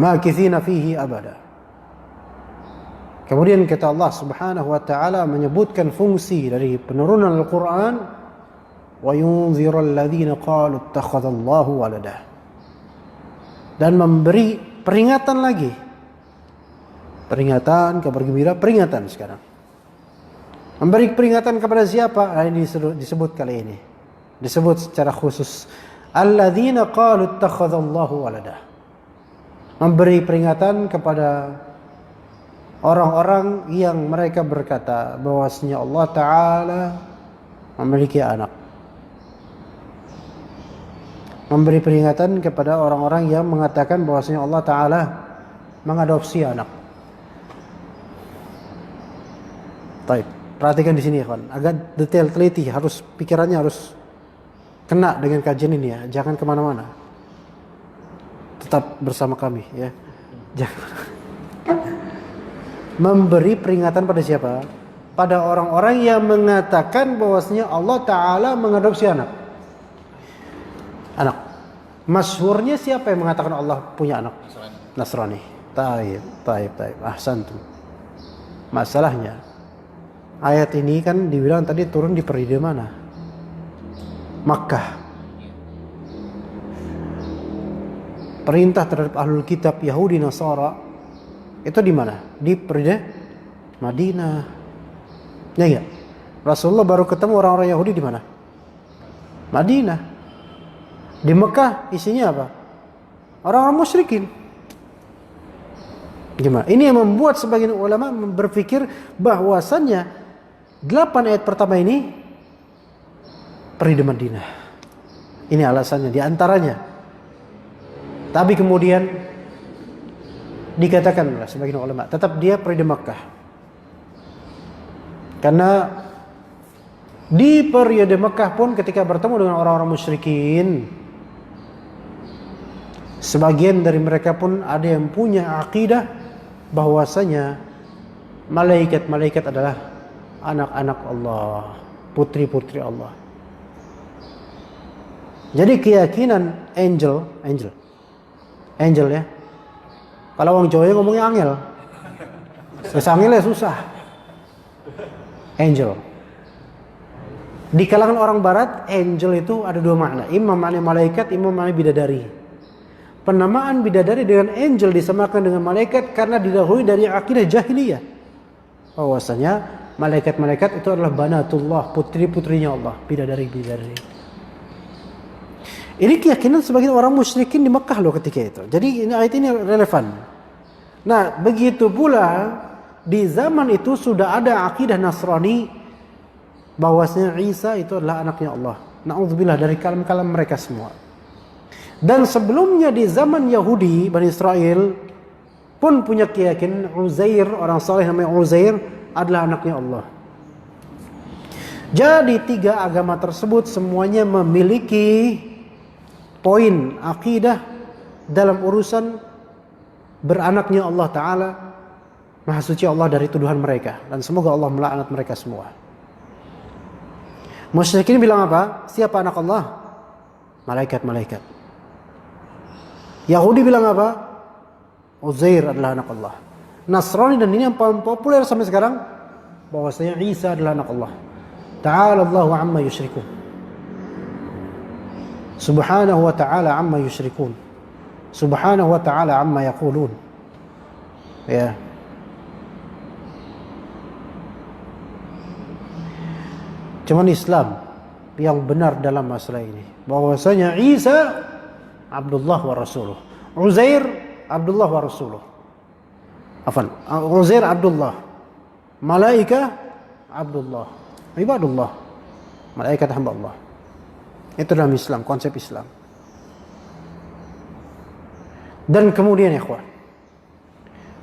Makithina fihi abada. Kemudian kata Allah Subhanahu wa taala menyebutkan fungsi dari penurunan Al-Qur'an, wa yunzirul ladzina qalu ittakhadallahu walada. Dan memberi peringatan lagi. Peringatan, kabar gembira, peringatan sekarang. Memberi peringatan kepada siapa? Nah, ini disebut kali ini. Disebut secara khusus. Alladzina qalu ittakhadallahu walada. Memberi peringatan kepada orang-orang yang mereka berkata bahwasanya Allah Ta'ala memiliki anak. Memberi peringatan kepada orang-orang yang mengatakan bahwasanya Allah Ta'ala mengadopsi anak. Baik, perhatikan di sini ya kawan. Agak detail teliti, harus pikirannya harus kena dengan kajian ini ya. Jangan kemana-mana. Tetap bersama kami ya. Jangan. Memberi peringatan pada siapa? Pada orang-orang yang mengatakan bahwasanya Allah Ta'ala mengadopsi anak. Anak. Masyhurnya siapa yang mengatakan Allah punya anak? Nasrani. Taib. Ahsantum. Masalahnya ayat ini kan dibilang tadi turun di periode mana? Makkah. Perintah terhadap ahlul kitab Yahudi Nasara itu di mana? Di periode Madinah. Ya enggak? Rasulullah baru ketemu orang-orang Yahudi di mana? Madinah. Di Mekah isinya apa? Orang-orang musyrikin. Gimana? Ini yang membuat sebagian ulama berpikir bahwasannya 8 ayat pertama ini periode Madinah. Ini alasannya di antaranya. Tapi kemudian dikatakan oleh sebagian ulama tetap dia periode Makkah. Karena di periode Mekah pun ketika bertemu dengan orang-orang musyrikin, sebagian dari mereka pun ada yang punya akidah bahwasanya malaikat-malaikat adalah anak-anak Allah, putri-putri Allah. Jadi keyakinan angel ya. Kalau orang Jawa ngomongnya angel. Angel susah. Angel. Di kalangan orang barat, angel itu ada dua makna. Imam makna malaikat, imam makna bidadari. Penamaan bidadari dengan angel disamakan dengan malaikat karena didahului dari akidah jahiliyah. Bahwasanya malaikat-malaikat itu adalah banatullah, putri-putrinya Allah, bidadari-bidadari. Ini keyakinan sebagian orang musyrikin di Mekah loh ketika itu. Jadi ini ayat ini relevan. Nah, begitu pula di zaman itu sudah ada akidah Nasrani bahwasanya Isa itu adalah anaknya Allah. Na'udzubillah dari kalam-kalam mereka semua. Dan sebelumnya di zaman Yahudi, Bani Israel pun punya keyakinan Uzair, orang saleh namanya Uzair adalah anaknya Allah. Jadi tiga agama tersebut semuanya memiliki poin akidah dalam urusan beranaknya Allah Ta'ala, Maha Suci Allah dari tuduhan mereka. Dan semoga Allah melaknat mereka semua. Musyrikin bilang apa? Siapa anak Allah? Malaikat-malaikat. Yahudi bilang apa? Uzair adalah anak Allah. Nasrani dan ini yang paling populer sampai sekarang bahwasanya Isa adalah anak Allah. Ta'ala Allahu amma yusyrikun. Subhanahu wa ta'ala amma yusyrikun. Subhanahu wa ta'ala amma yaqulun. Ya. Cuman Islam yang benar dalam masalah ini bahwasanya Isa Abdullah wa Rasuluh, Uzair Abdullah wa Rasuluh. Uzair Abdullah, malaika Abdullah, ibadullah, malaikat hamba Allah. Itu dalam Islam, konsep Islam. Dan kemudian ikhwan,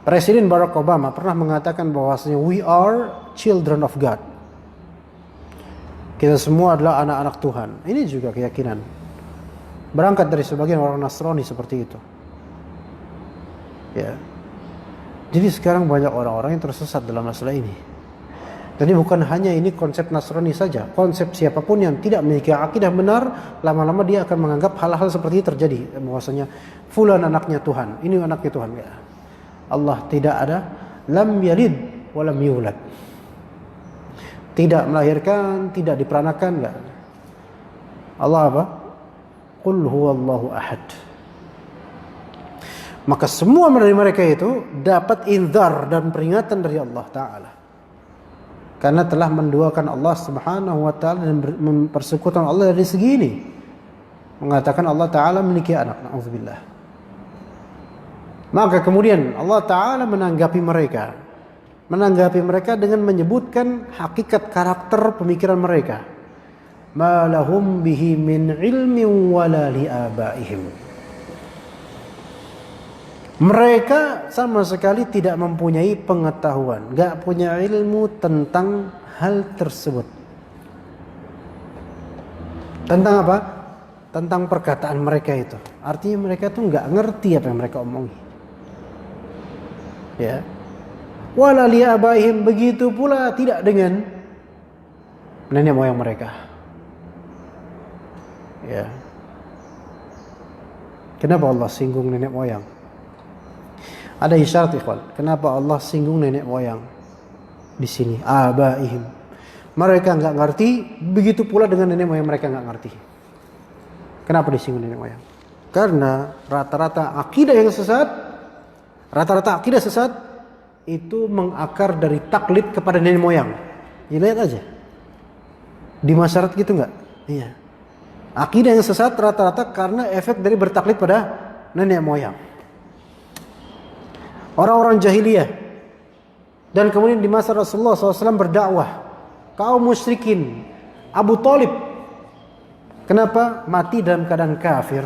Presiden Barack Obama pernah mengatakan bahwasanya we are children of God. Kita semua adalah anak-anak Tuhan. Ini juga keyakinan. Berangkat dari sebagian orang Nasrani seperti itu. Ya. Jadi sekarang banyak orang-orang yang tersesat dalam masalah ini. Jadi bukan hanya ini konsep Nasrani saja. Konsep siapapun yang tidak memiliki akidah benar, lama-lama dia akan menganggap hal-hal seperti ini terjadi. Bahwasanya fulan anaknya Tuhan, ini anaknya Tuhan. Ya. Allah tidak ada, lam yalid wa lam yulad. Tidak melahirkan, tidak diperanakan, enggak. Allah apa? Qul huwallahu ahad. Maka semua dari mereka itu dapat inzar dan peringatan dari Allah Ta'ala. Karena telah menduakan Allah Subhanahu wa Ta'ala dan mempersekutukan Allah dari segi ini. Mengatakan Allah Ta'ala memiliki anak. Na'udzubillah. Maka kemudian Allah Ta'ala menanggapi mereka dengan menyebutkan hakikat karakter pemikiran mereka. Ma lahum bihi min ilmin wala li abaihim. Mereka sama sekali tidak mempunyai pengetahuan, enggak punya ilmu tentang hal tersebut. Tentang apa? Tentang perkataan mereka itu. Artinya mereka tuh enggak ngerti apa yang mereka omongi. Ya. Wala li abaihim, begitu pula tidak dengan nenek moyang mereka. Ya. Kenapa Allah singgung nenek moyang? Ada isyarat ikhwan. Kenapa Allah singgung nenek moyang di sini? Abaihim. Mereka enggak ngerti, begitu pula dengan nenek moyang mereka enggak ngerti. Kenapa disinggung nenek moyang? Karena rata-rata akidah sesat itu mengakar dari taklid kepada nenek moyang. Ya, lihat aja. Di masyarakat gitu enggak? Iya. Akidah yang sesat rata-rata karena efek dari bertaklid pada nenek moyang. Orang-orang jahiliyah. Dan kemudian di masa Rasulullah SAW berdakwah, kaum musyrikin, Abu Thalib, kenapa mati dalam keadaan kafir?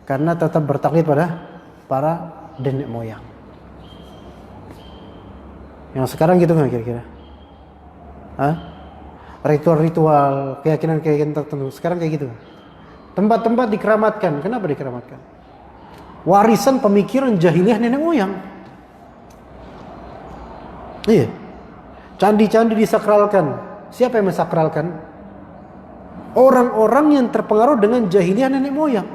Karena tetap bertaklid pada para nenek moyang. Yang sekarang gitu nggak kira-kira? Hah? Ritual-ritual, keyakinan-keyakinan tertentu. Sekarang kayak gitu. Tempat-tempat dikeramatkan. Kenapa dikeramatkan? Warisan pemikiran jahiliyah nenek moyang. Iya. Candi-candi disakralkan. Siapa yang mensakralkan? Orang-orang yang terpengaruh dengan jahiliyah nenek moyang.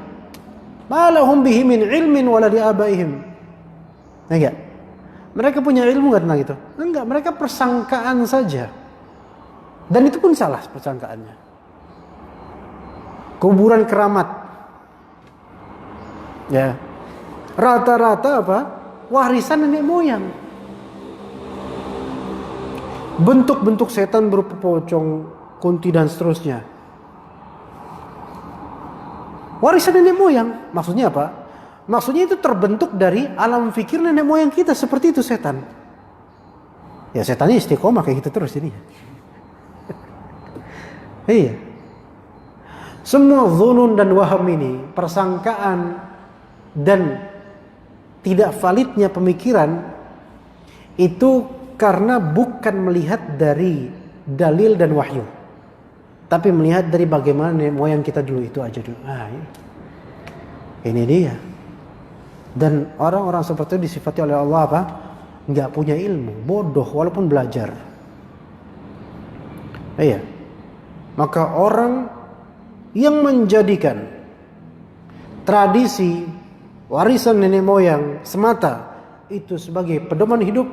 Malahum bihi min ilmin wala li abaihim. Enggak. Mereka punya ilmu enggak tentang itu? Enggak, mereka persangkaan saja. Dan itu pun salah persangkaannya. Kuburan keramat. Ya. Rata-rata apa? Warisan nenek moyang. Bentuk-bentuk setan berupa pocong, kunti dan seterusnya. Warisan nenek moyang. Maksudnya apa? Maksudnya itu terbentuk dari alam fikir nenek moyang kita. Seperti itu setan. Ya setannya istiqomah kayak gitu terus jadinya. Iya. Semua dzunun dan waham ini, persangkaan dan tidak validnya pemikiran itu karena bukan melihat dari dalil dan wahyu, tapi melihat dari bagaimana nenek moyang kita dulu itu aja dulu. Ini dia. Dan orang-orang seperti itu disifati oleh Allah apa? Nggak punya ilmu, bodoh walaupun belajar. Iya. Maka orang yang menjadikan tradisi warisan nenek moyang semata itu sebagai pedoman hidup,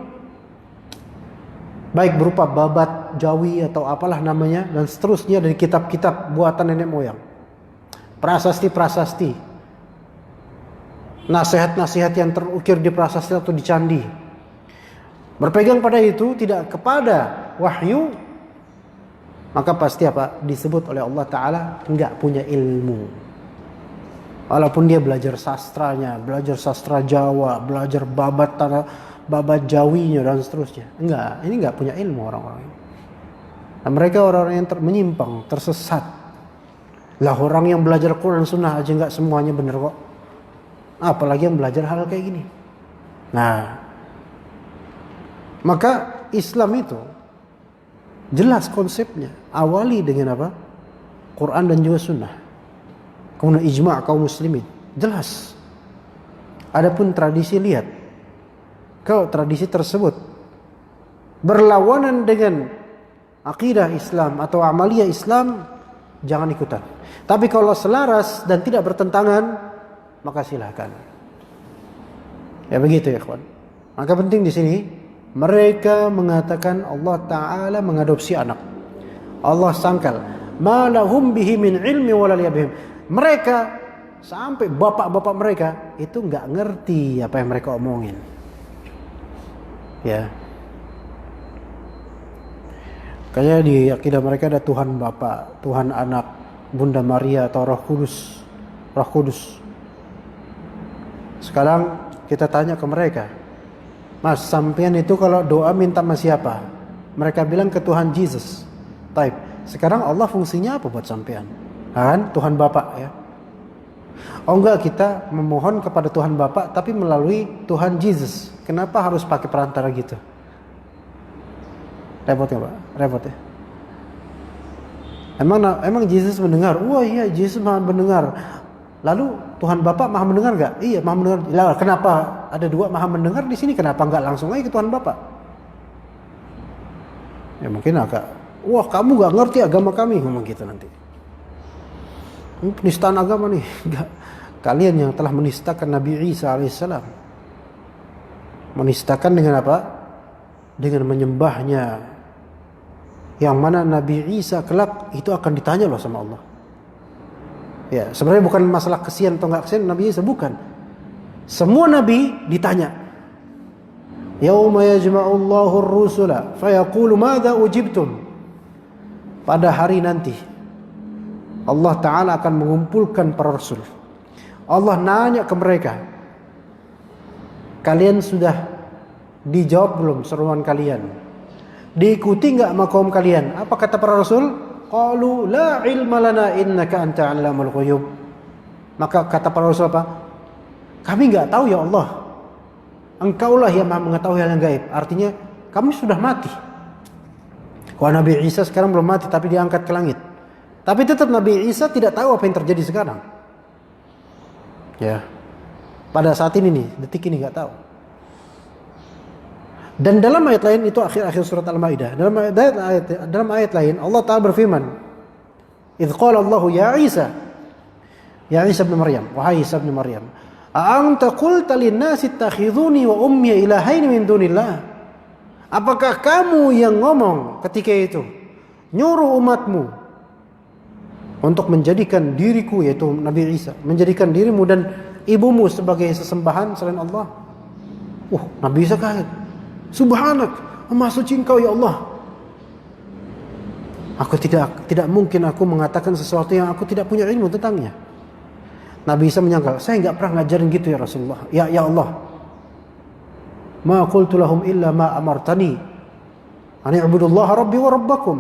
baik berupa babat Jawi atau apalah namanya dan seterusnya dari kitab-kitab buatan nenek moyang, prasasti-prasasti, nasihat-nasihat yang terukir di prasasti atau di candi, berpegang pada itu tidak kepada wahyu, maka pasti apa? Disebut oleh Allah Ta'ala enggak punya ilmu. Walaupun dia belajar sastranya, belajar sastra Jawa, belajar babat Jawinya dan seterusnya. Enggak, ini enggak punya ilmu orang-orang ini. Nah, mereka orang-orang yang menyimpang, tersesat. Lah orang yang belajar Quran Sunnah aja enggak semuanya benar kok. Apalagi yang belajar hal kayak gini. Nah, maka Islam itu jelas konsepnya. Awali dengan apa? Quran dan juga Sunnah. Kemudian ijma' kaum muslimin. Jelas. Adapun tradisi, lihat. Kalau tradisi tersebut berlawanan dengan akidah Islam atau amaliyah Islam, jangan ikutan. Tapi kalau selaras dan tidak bertentangan, maka silakan. Ya begitu ya kawan. Maka penting di sini mereka mengatakan Allah Ta'ala mengadopsi anak. Allah sangkal. Ma lahum bihi min ilmi wala liyabihim. Mereka sampai bapak-bapak mereka itu nggak ngerti apa yang mereka omongin. Ya. Kayaknya di akidah mereka ada Tuhan Bapa, Tuhan Anak, Bunda Maria atau Roh Kudus. Roh Kudus. Sekarang kita tanya ke mereka, Mas, sampean itu kalau doa minta sama siapa? Mereka bilang ke Tuhan Yesus. Taib. Sekarang Allah fungsinya apa buat sampean? Kan Tuhan Bapa ya. Oh enggak, kita memohon kepada Tuhan Bapa tapi melalui Tuhan Yesus. Kenapa harus pakai perantara gitu? Repot ya Pak? Repot ya. Emang Yesus mendengar? Wah iya, Yesus maha mendengar. Lalu Tuhan Bapa maha mendengar nggak? Iya maha mendengar. Lah kenapa ada dua maha mendengar di sini? Kenapa nggak langsung aja ke Tuhan Bapa? Ya mungkin agak, wah kamu nggak ngerti agama kami, ngomong gitu nanti. Penistaan agama nih. Enggak. Kalian yang telah menistakan Nabi Isa alaihissalam. Menistakan dengan apa? Dengan menyembahnya. Yang mana Nabi Isa kelak itu akan ditanya loh sama Allah. Ya, sebenarnya bukan masalah kesian atau enggak kesian Nabi Isa, bukan. Semua nabi ditanya. Yauma yajma'ullahu ar-rusula fayaqulu madza ujibtum. Pada hari nanti Allah Ta'ala akan mengumpulkan para rasul. Allah nanya ke mereka, kalian sudah dijawab belum seruan kalian? Diikuti enggak sama kaum kalian? Apa kata para rasul? Qalu la ilma lana innaka anta 'allamul ghuyub. Maka kata para rasul apa? Kami enggak tahu ya Allah. Engkaulah yang Maha mengetahui hal yang gaib. Artinya kami sudah mati. Wah, Nabi Isa sekarang belum mati tapi diangkat ke langit. Tapi tetap Nabi Isa tidak tahu apa yang terjadi sekarang. Ya. Pada saat ini nih, detik ini nggak tahu. Dan dalam ayat lain itu akhir-akhir surat Al-Maidah. Dalam ayat lain Allah Ta'ala berfirman, "Idz qala Allahu ya Isa bin Maryam, wahai Isa bin Maryam, a anta qulta lin-nasi ittakhidhuni wa ummi ilahaini min dunillah?" Apakah kamu yang ngomong ketika itu nyuruh umatmu untuk menjadikan diriku, yaitu Nabi Isa, menjadikan dirimu dan ibumu sebagai sesembahan selain Allah? Nabi Isa kaget. Subhanak, Maha suci Engkau ya Allah. Aku tidak mungkin aku mengatakan sesuatu yang aku tidak punya ilmu tentangnya. Nabi Isa menyangkal, saya enggak pernah ngajarin gitu ya Rasulullah. Ya Allah. Ma qultu lahum illa ma amartani an i'budullaha rabbi wa rabbakum.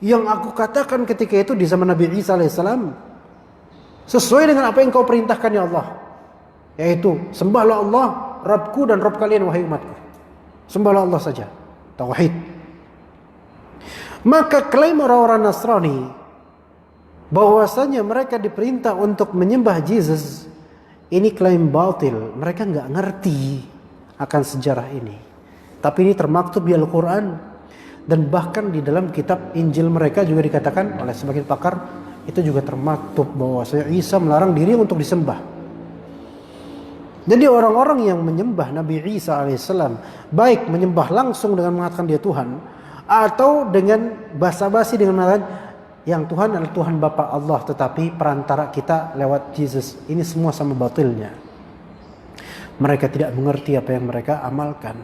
Yang aku katakan ketika itu di zaman Nabi Isa alaihissalam sesuai dengan apa yang kau perintahkan ya Allah, yaitu sembahlah Allah, Rabbku dan Rabb kalian wahai umatku. Sembahlah Allah saja, tauhid. Maka klaim orang-orang Nasrani bahwasanya mereka diperintah untuk menyembah Yesus, ini klaim batil. Mereka nggak ngerti akan sejarah ini. Tapi ini termaktub di Al-Quran. Dan bahkan di dalam kitab Injil mereka juga dikatakan oleh sebagian pakar, itu juga termaktub bahwa Isa melarang diri untuk disembah. Jadi orang-orang yang menyembah Nabi Isa alaihissalam, baik menyembah langsung dengan mengatakan dia Tuhan, atau dengan basa-basi dengan mengatakan yang Tuhan adalah Tuhan Bapa Allah, tetapi perantara kita lewat Yesus. Ini semua sama batilnya. Mereka tidak mengerti apa yang mereka amalkan.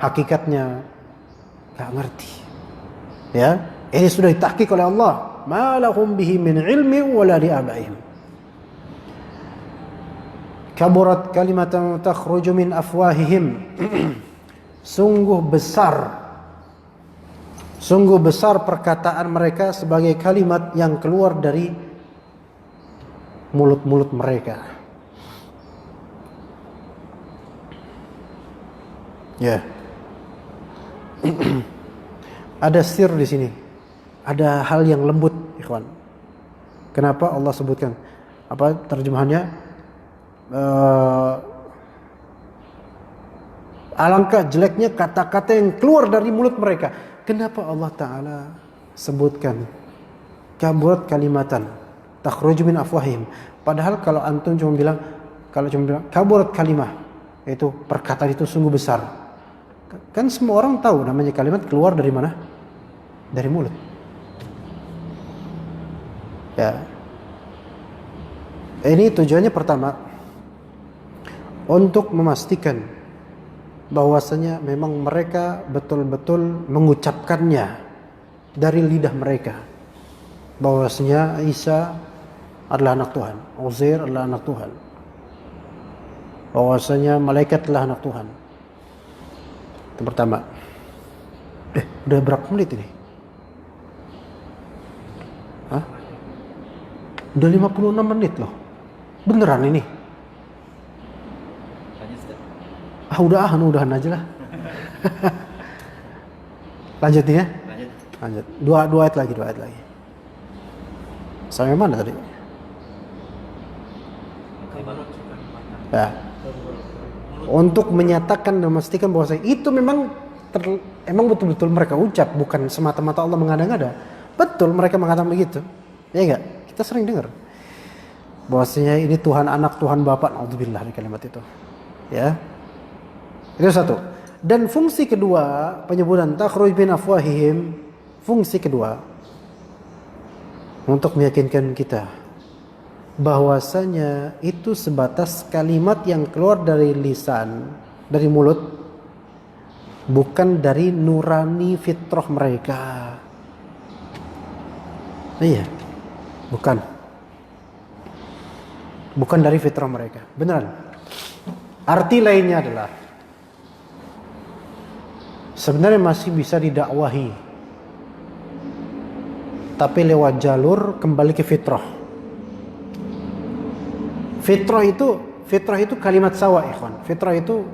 Hakikatnya gak ngerti. Ya, ini sudah ditahqiq oleh Allah. Ma lahum bihi min ilmi wala li abaihim. Kaburat kalimatan takhruju min afwahihim. Sungguh besar perkataan mereka sebagai kalimat yang keluar dari mulut-mulut mereka. Ya. Ada sir di sini. Ada hal yang lembut, ikhwan. Kenapa Allah sebutkan? Apa terjemahannya? Alangkah jeleknya kata-kata yang keluar dari mulut mereka. Kenapa Allah Ta'ala sebutkan kaburat kalimatan takhruju min afwahim? Padahal kalau antum cuma bilang kaburat kalimah, yaitu perkataan itu sungguh besar. Kan semua orang tahu namanya kalimat keluar dari mana? Dari mulut. Ya. Ini tujuannya pertama untuk memastikan bahwasanya memang mereka betul-betul mengucapkannya dari lidah mereka. Bahwasanya Isa adalah anak Tuhan, Uzair adalah anak Tuhan. Bahwasanya malaikat adalah anak Tuhan. Itu pertama. Udah berapa menit ini? Hah? Udah 56 menit loh. Beneran ini? Udahan aja lah. Lanjut nih ya? Lanjut. Dua ayat lagi. Sampai mana tadi? Ya. Untuk menyatakan dan memastikan bahwa itu memang betul-betul mereka ucap, bukan semata-mata Allah mengada-ngada. Betul mereka mengatakan begitu. Ya enggak? Kita sering dengar bahwasanya ini Tuhan anak, Tuhan Bapa. Naudzubillah dari kalimat itu. Ya. Itu satu. Dan fungsi kedua penyebutan takhruj min afwahihim, fungsi kedua untuk meyakinkan kita bahwasanya itu sebatas kalimat yang keluar dari lisan, dari mulut, bukan dari nurani fitrah mereka. Iya, bukan dari fitrah mereka, beneran. Arti lainnya adalah sebenarnya masih bisa didakwahi, tapi lewat jalur kembali ke fitrah. Fitrah itu kalimat sawa, ikhwan. Fitrah itu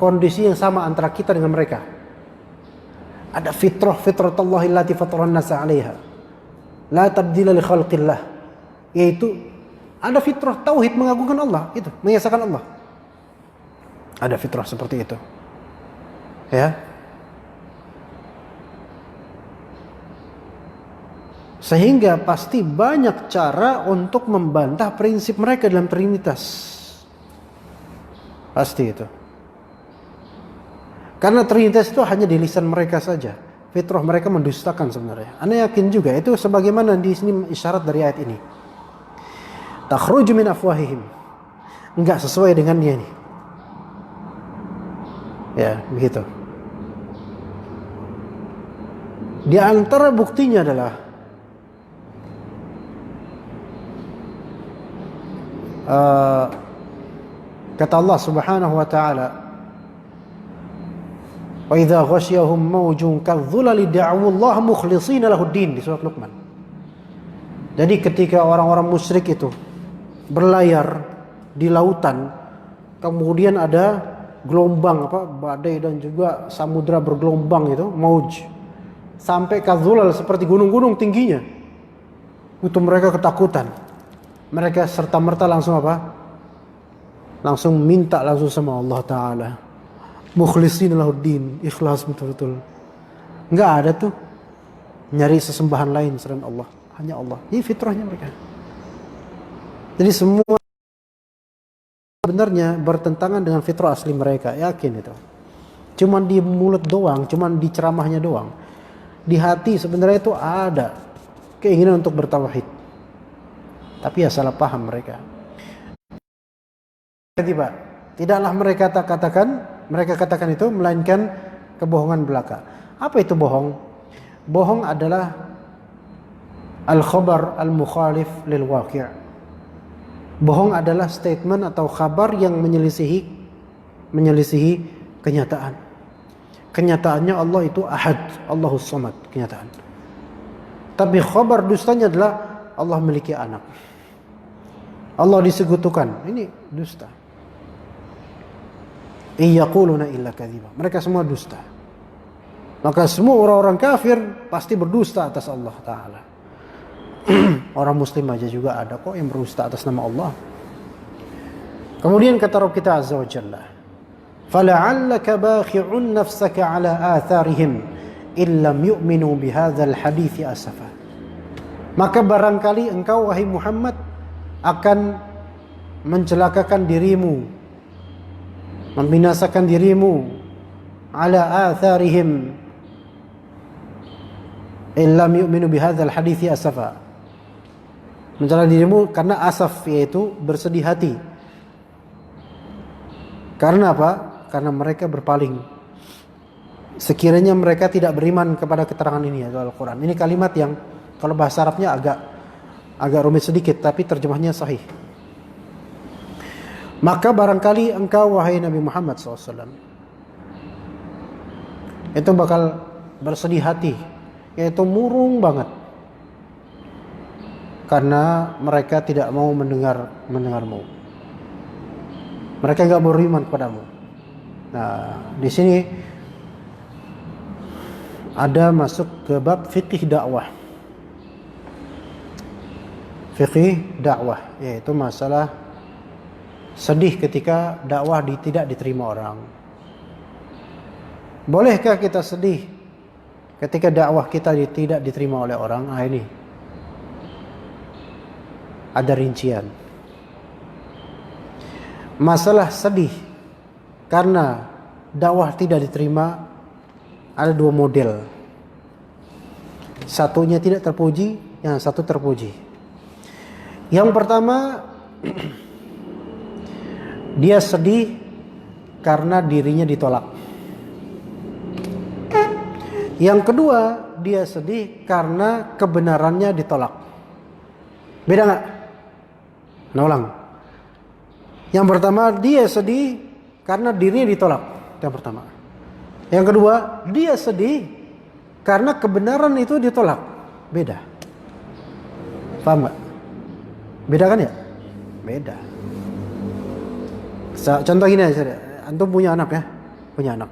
kondisi yang sama antara kita dengan mereka. Ada fitratallahi allati fataran nasa 'alaiha. La tabdila li khalqillah. Yaitu ada fitrah tauhid, mengagungkan Allah, itu, mengesahkan Allah. Ada fitrah seperti itu. Ya. Sehingga pasti banyak cara untuk membantah prinsip mereka dalam Trinitas. Pasti itu. Karena Trinitas itu hanya di lisan mereka saja. Fitrah mereka mendustakan sebenarnya. Anda yakin juga itu sebagaimana di sini isyarat dari ayat ini. Takhruju min afwahihim. Enggak sesuai dengan dia nih. Ya, begitu. Di antara buktinya adalah kata Allah Subhanahu wa taala, wa idza ghasyahum mawjun kadzulali da'u Allah mukhlishina lahud-din, di surat Luqman. Jadi ketika orang-orang musyrik itu berlayar di lautan, kemudian ada gelombang badai dan juga samudra bergelombang itu, mauj, sampai kadzulal, seperti gunung-gunung tingginya. Itu mereka ketakutan. Mereka serta-merta langsung langsung minta langsung sama Allah Ta'ala. Mukhlishina lahuddin, ikhlas betul-betul. Enggak ada tuh nyari sesembahan lain selain Allah. Hanya Allah. Ini fitrahnya mereka. Jadi semua sebenarnya bertentangan dengan fitrah asli mereka. Yakin itu. Cuman di mulut doang, cuman di ceramahnya doang. Di hati sebenarnya itu ada keinginan untuk bertauhid. Tapi ya salah paham mereka. Tidaklah mereka katakan itu melainkan kebohongan belaka. Apa itu bohong? Bohong adalah al-khabar al-mukhalif lil waqi'. Bohong adalah statement atau kabar yang menyelisihi kenyataan. Kenyataannya Allah itu ahad, Allahus samad, kenyataan. Tapi khabar dustanya adalah Allah memiliki anak, Allah disekutukan. Ini dusta. Iyaquluna illa kadziba. Mereka semua dusta. Maka semua orang-orang kafir pasti berdusta atas Allah Ta'ala. Orang muslim aja juga ada kok yang berdusta atas nama Allah. Kemudian kata Rabb kita Azza wa Jalla, fala'allaka bakhi'un nafsaka ala atharihim illam yu'minu bihadzal hadithi asafa. Maka barangkali engkau wahai Muhammad akan mencelakakan dirimu, membinasakan dirimu, ala atharihim illam yu'minu bihadzal hadithi asafa. Mencelakakan dirimu karena asaf, yaitu bersedih hati. Karena apa? Karena mereka berpaling. Sekiranya mereka tidak beriman kepada keterangan ini, yaitu Al-Quran. Ini kalimat yang kalau bahasa Arabnya agak rumit sedikit, tapi terjemahnya sahih. Maka barangkali engkau wahai Nabi Muhammad SAW itu bakal bersedih hati, yaitu murung banget, karena mereka tidak mau mendengarmu. Mereka enggak beriman kepadamu. Nah, di sini ada masuk ke bab fikih dakwah. Fikih dakwah, yaitu masalah sedih ketika dakwah tidak diterima orang. Bolehkah kita sedih ketika dakwah kita tidak diterima oleh orang? Nah, ini ada rincian. Masalah sedih karena dakwah tidak diterima ada dua model. Satunya tidak terpuji, yang satu terpuji. Yang pertama, dia sedih karena dirinya ditolak. Yang kedua, dia sedih karena kebenarannya ditolak. Beda nggak? Nah, ulang. Yang pertama, dia sedih karena dirinya ditolak. Yang pertama. Yang kedua, dia sedih karena kebenaran itu ditolak. Beda. Paham nggak? Beda kan ya? Beda. Contoh gini aja. Antum punya anak ya? Punya anak.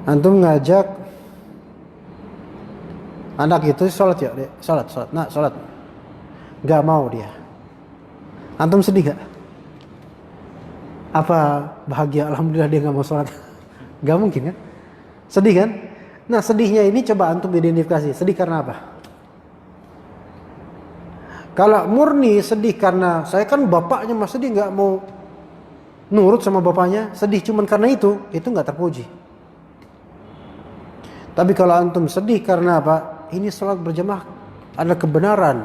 Antum ngajak anak itu sholat ya, dek. Sholat, nah sholat. Gak mau dia. Antum sedih gak? Apa bahagia, alhamdulillah dia gak mau sholat? Gak mungkin kan? Sedih kan? Nah sedihnya ini coba antum identifikasi. Sedih karena apa? Kalau murni sedih karena saya kan bapaknya, masa dia gak mau nurut sama bapaknya, sedih cuman karena itu gak terpuji. Tapi kalau antum sedih karena apa? Ini sholat berjamaah ada kebenaran,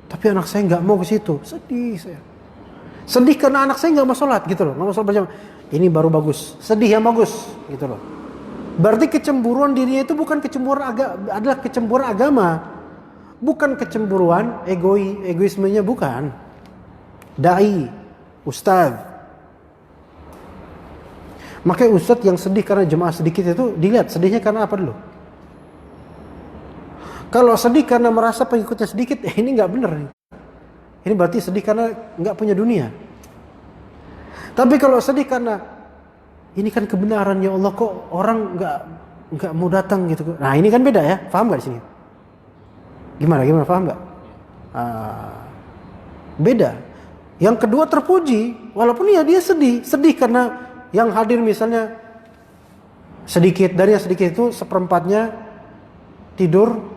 tapi anak saya nggak mau ke situ, sedih saya. Sedih karena anak saya nggak mau sholat gitu loh, nggak mau sholat berjamaah. Ini baru bagus, sedih yang bagus gitu loh. Berarti kecemburuan dirinya itu bukan kecemburuan adalah kecemburuan agama, bukan kecemburuan egoismenya bukan. Dai, ustadz. Makanya ustadz yang sedih karena jemaah sedikit itu dilihat sedihnya karena apa dulu. Kalau sedih karena merasa pengikutnya sedikit, ini nggak bener. Ini berarti sedih karena nggak punya dunia. Tapi kalau sedih karena ini kan kebenaran ya Allah, kok orang nggak mau datang gitu. Nah ini kan beda ya, paham nggak di sini? Gimana paham nggak? Beda. Yang kedua terpuji, walaupun ya dia sedih karena yang hadir misalnya sedikit, dari yang sedikit itu seperempatnya tidur,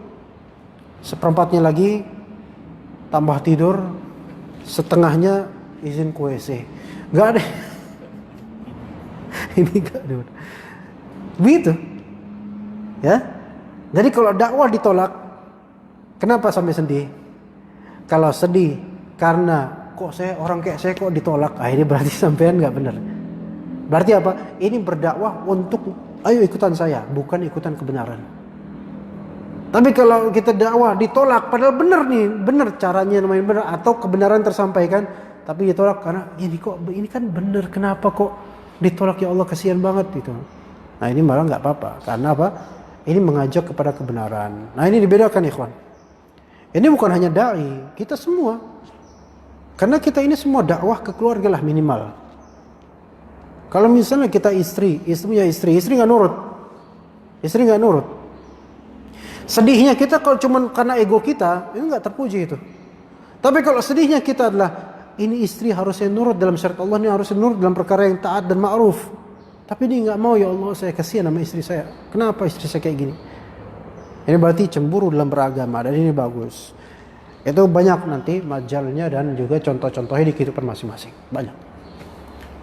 seperempatnya lagi tambah tidur, setengahnya izin ke WC. Gak ada. Ini gak ada. Begitu. Ya. Jadi kalau dakwah ditolak, kenapa sampai sedih? Kalau sedih karena kok orang kayak saya kok ditolak, ini berarti sampean gak benar. Berarti apa? Ini berdakwah untuk ayo ikutan saya, bukan ikutan kebenaran. Tapi kalau kita dakwah ditolak, padahal benar caranya namanya benar atau kebenaran tersampaikan, tapi ditolak karena ini kan benar, kenapa kok ditolak ya Allah, kasihan banget gitu. Nah ini malah nggak apa-apa, karena apa? Ini mengajak kepada kebenaran. Nah ini dibedakan ikhwan. Ini bukan hanya dai, kita semua. Karena kita ini semua dakwah ke keluarga lah minimal. Kalau misalnya kita istri nggak nurut, sedihnya kita kalau cuma karena ego kita, itu nggak terpuji itu. Tapi kalau sedihnya kita adalah ini istri harusnya nurut dalam syariat Allah, ini harusnya nurut dalam perkara yang taat dan ma'ruf. Tapi dia nggak mau, ya Allah saya kasihan sama istri saya. Kenapa istri saya kayak gini? Ini berarti cemburu dalam beragama, dan ini bagus. Itu banyak nanti majalnya dan juga contoh-contohnya di kehidupan masing-masing. Banyak.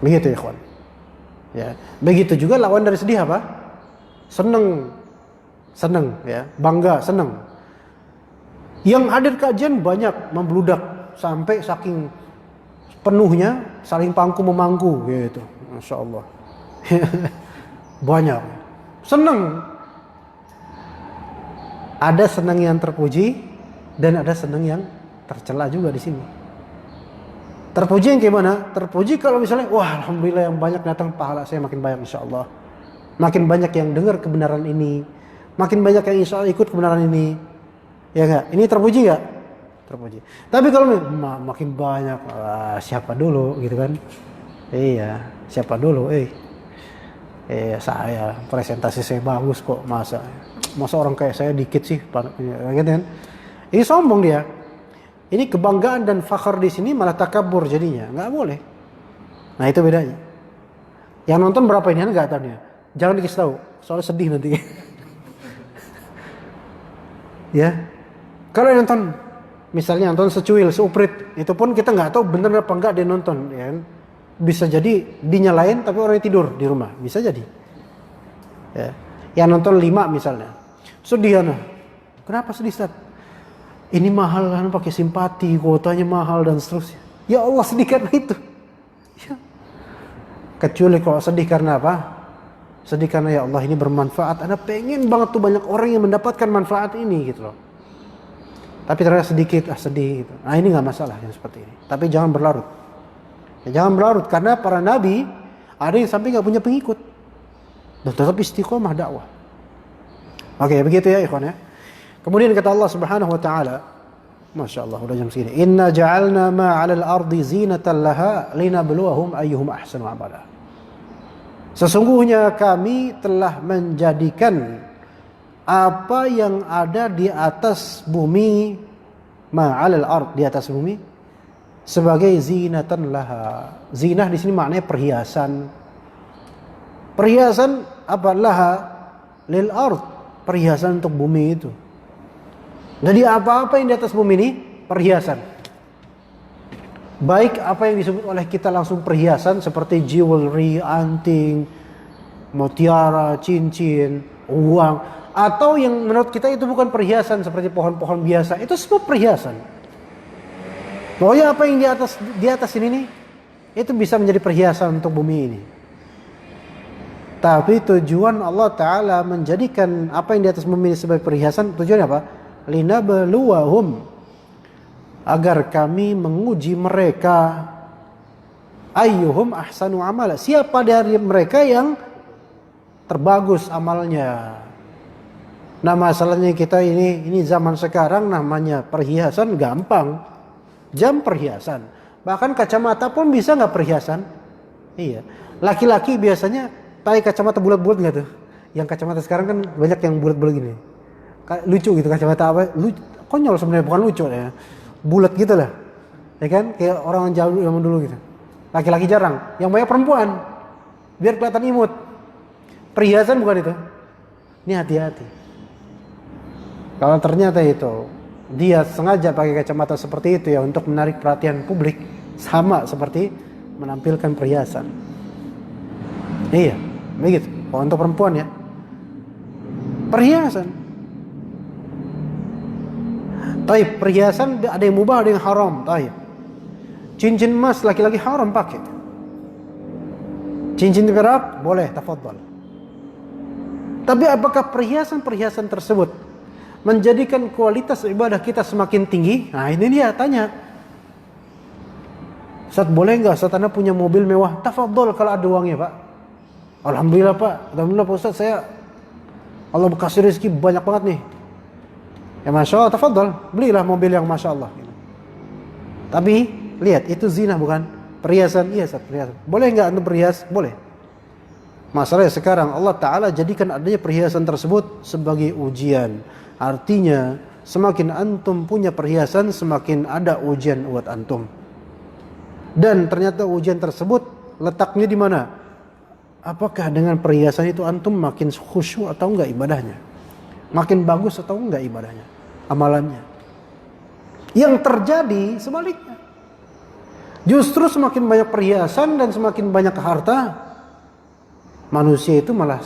Begitu ya kawan. Ya, begitu juga lawan dari sedih apa? Seneng ya, bangga, seneng. Yang hadir kajian banyak membludak sampai saking penuhnya saling pangku memangku gitu. Masya Allah. Banyak. Seneng. Ada seneng yang terpuji dan ada seneng yang tercela juga di sini. Terpuji yang gimana? Terpuji kalau misalnya, wah alhamdulillah yang banyak datang, pahala saya makin banyak insya Allah. Makin banyak yang dengar kebenaran ini, makin banyak yang insya Allah ikut kebenaran ini. Ya enggak? Ini terpuji enggak? Terpuji. Tapi kalau makin banyak, siapa dulu gitu kan? Iya, siapa dulu? Saya presentasi saya bagus kok, masa orang kayak saya dikit sih, gitu kan? Ini sombong dia. Ini kebanggaan dan fakhar di sini malah takabur jadinya, nggak boleh. Nah itu bedanya. Yang nonton berapa ini nggak tahu nih. Jangan dikasih tahu, soalnya sedih nanti. Ya, kalau yang nonton, misalnya nonton secuil, seuprit, itu pun kita nggak tahu bener apa nggak dia nonton, ya kan? Bisa jadi dinyalain tapi orangnya tidur di rumah, bisa jadi. Ya. Yang nonton 5 misalnya, sedih ana. Kenapa sedih Ustaz? Ini mahal kan, pakai simpati, kuotanya mahal dan seterusnya. Ya Allah sedih karena itu. Ya. Kecuali kalau sedih karena apa? Sedih karena ya Allah ini bermanfaat. Anda pengen banget tuh banyak orang yang mendapatkan manfaat ini gitu loh. Tapi ternyata sedikit, sedih gitu. Nah ini nggak masalah yang seperti ini. Tapi jangan berlarut. Ya, jangan berlarut karena para nabi ada yang sampai nggak punya pengikut dan tetap istiqomah dakwah. Oke, begitu ya ikhwan ya. Kemudian kata Allah Subhanahu wa taala, Masya Allah udah jam segini. Inna ja'alna ma 'alal ardi zinatan laha linabluwahum ayyuhum ahsanu amala. Sesungguhnya kami telah menjadikan apa yang ada di atas bumi, ma'alal ard, di atas bumi, sebagai zinatan laha. Zinah di sini maknanya perhiasan. Perhiasan apa? Laha lil ard, perhiasan untuk bumi itu. Jadi apa-apa yang di atas bumi ini perhiasan. Baik apa yang disebut oleh kita langsung perhiasan seperti jewelry, anting, mutiara, cincin, uang, atau yang menurut kita itu bukan perhiasan seperti pohon-pohon biasa, itu semua perhiasan. Pokoknya apa yang di atas ini nih, itu bisa menjadi perhiasan untuk bumi ini. Tapi tujuan Allah Ta'ala menjadikan apa yang di atas bumi ini sebagai perhiasan, tujuannya apa? Linabluwahum, agar kami menguji mereka, ayyuhum ahsanu amala, siapa dari mereka yang terbagus amalnya. Nah masalahnya kita ini zaman sekarang namanya perhiasan gampang, jam perhiasan, bahkan kacamata pun bisa nggak perhiasan. Iya, laki-laki biasanya pakai kacamata bulat-bulat nggak tuh? Yang kacamata sekarang kan banyak yang bulat-bulat gini, lucu gitu kacamata apa? Konyol sebenarnya, bukan lucu ya, bulat gitu lah, ya kan? Kayak orang jauh zaman dulu gitu. Laki-laki jarang, yang banyak perempuan, biar kelihatan imut. Perhiasan bukan itu. Ini hati-hati. Kalau ternyata itu dia sengaja pakai kacamata seperti itu ya untuk menarik perhatian publik, sama seperti menampilkan perhiasan. Iya, begitu. Kalau untuk perempuan ya, perhiasan. Taib, perhiasan ada yang mubah, ada yang haram. Taib. Cincin emas laki-laki haram pakai. Cincin perak boleh, tafadhal. Tapi apakah perhiasan-perhiasan tersebut menjadikan kualitas ibadah kita semakin tinggi? Nah ini dia tanya. Ustaz boleh nggak Ustaz Anda punya mobil mewah? Tafadhol kalau ada uangnya Pak. Alhamdulillah Pak. Alhamdulillah Pak Ustaz, saya Allah kasih rezeki banyak banget nih. Ya Masya Allah, tafadhol, belilah mobil yang Masya Allah. Tapi lihat, itu zina bukan? Perhiasan, iya Ustaz, perhiasan. Boleh nggak Anda berhias? Boleh. Masalahnya sekarang Allah Ta'ala jadikan adanya perhiasan tersebut sebagai ujian. Artinya semakin antum punya perhiasan, semakin ada ujian buat antum. Dan ternyata ujian tersebut letaknya di mana? Apakah dengan perhiasan itu antum makin khusyuk atau enggak ibadahnya? Makin bagus atau enggak ibadahnya? Amalannya. Yang terjadi sebaliknya. Justru semakin banyak perhiasan dan semakin banyak harta, manusia itu malah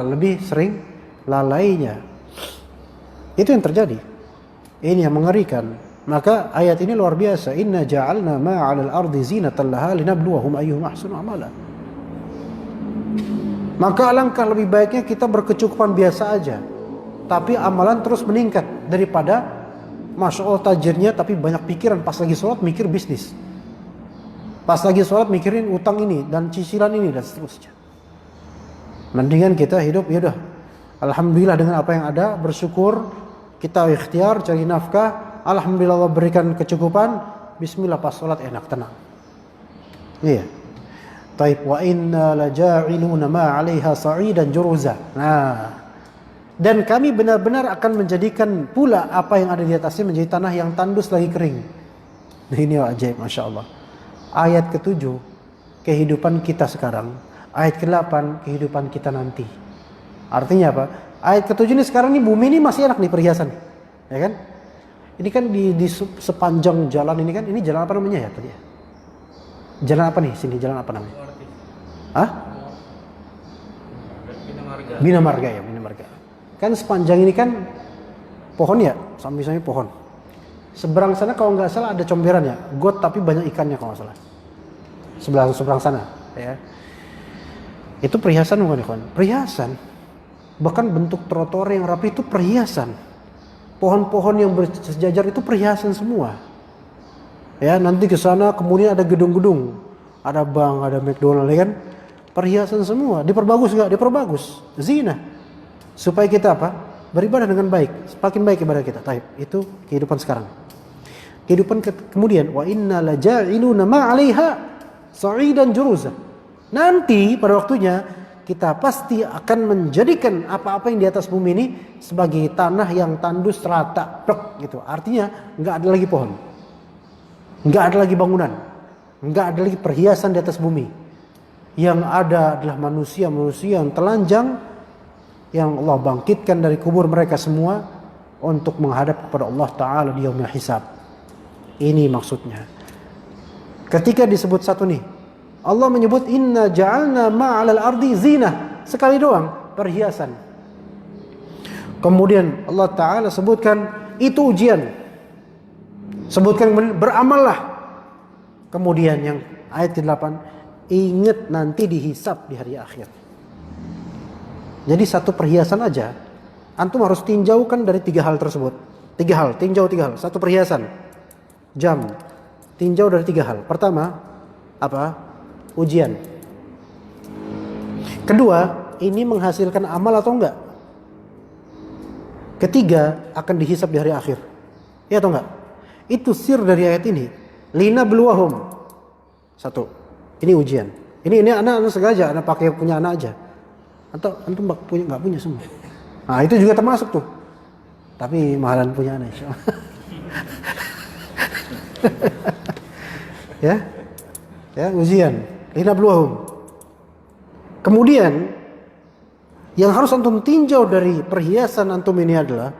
lebih sering lalainya. Itu yang terjadi. Ini yang mengerikan. Maka ayat ini luar biasa. Inna ja'alna ma'alal ardi zinatan laha linabluwahum ayyuhum ahsanu amala. Maka alangkah lebih baiknya kita berkecukupan biasa aja, tapi amalan terus meningkat, daripada Masya Allah tajirnya tapi banyak pikiran, pas lagi sholat mikir bisnis, pas lagi sholat mikirin utang ini dan cicilan ini dan seterusnya. Mendingan kita hidup, ya udah, alhamdulillah dengan apa yang ada, bersyukur, kita ikhtiar cari nafkah, alhamdulillah Allah berikan kecukupan, bismillah pas sholat enak tenang. Iya. Taib, wa inna laja'iluna ma 'alaiha sa'idan juruza. Nah, dan kami benar-benar akan menjadikan pula apa yang ada di atasnya menjadi tanah yang tandus lagi kering. Nah, ini ajaib, Masya Allah. Ayat ke-7 kehidupan kita sekarang, ayat ke-8 kehidupan kita nanti. Artinya apa? Ayat ke-7 ini sekarang, ini bumi ini masih enak nih perhiasan, ya kan? Ini kan di sepanjang jalan ini kan, ini jalan apa namanya ya tadi ya? Jalan apa nih sini? Jalan apa namanya? Hah? Bina Marga ya, Bina Marga. Kan sepanjang ini kan pohon ya, samping-samping pohon. Seberang sana kalau nggak salah ada comberan ya, got tapi banyak ikannya kalau nggak salah. Seberang sana, ya. Itu perhiasan bukan ya, kawan? Perhiasan. Bahkan bentuk trotoar yang rapi itu perhiasan. Pohon-pohon yang bersejajar itu perhiasan semua. Ya, nanti ke sana kemudian ada gedung-gedung, ada bank, ada McDonald, ya kan? Perhiasan semua. Diperbagus nggak? Diperbagus. Zina. Supaya kita apa? Beribadah dengan baik. Semakin baik ibadah kita. Taib. Itu kehidupan sekarang. Kehidupan kemudian, wa inna laja'iluna ma 'alaiha sa'idan juruza. Nanti pada waktunya kita pasti akan menjadikan apa-apa yang di atas bumi ini sebagai tanah yang tandus rata, plek gitu. Artinya nggak ada lagi pohon, nggak ada lagi bangunan, nggak ada lagi perhiasan di atas bumi. Yang ada adalah manusia-manusia yang telanjang, yang Allah bangkitkan dari kubur mereka semua untuk menghadap kepada Allah Ta'ala di yaumil hisab. Ini maksudnya. Ketika disebut satu nih, Allah menyebut inna ja'alna ma'alal ardi zinah. Sekali doang, perhiasan. Kemudian Allah Ta'ala sebutkan itu ujian. Sebutkan beramallah. Kemudian yang ayat ke-8, ingat nanti dihisab di hari akhir. Jadi satu perhiasan aja, antum harus tinjaukan dari 3 hal tersebut. 3 hal, tinjau 3 hal. Satu perhiasan, jam, tinjau dari 3 hal. Pertama, apa? Ujian. Kedua, ini menghasilkan amal atau enggak? Ketiga, akan dihisab di hari akhir. Ya atau enggak? Itu sir dari ayat ini. Lina beluahum. Satu, ini ujian. Ini anak sengaja, anak pakai punya anak aja. Atau antum punya nggak punya semua? Nah itu juga termasuk tuh. Tapi mahalan punya anak insyaallah. Ya ujian. Linabluwahum. Kemudian yang harus antum tinjau dari perhiasan antum ini adalah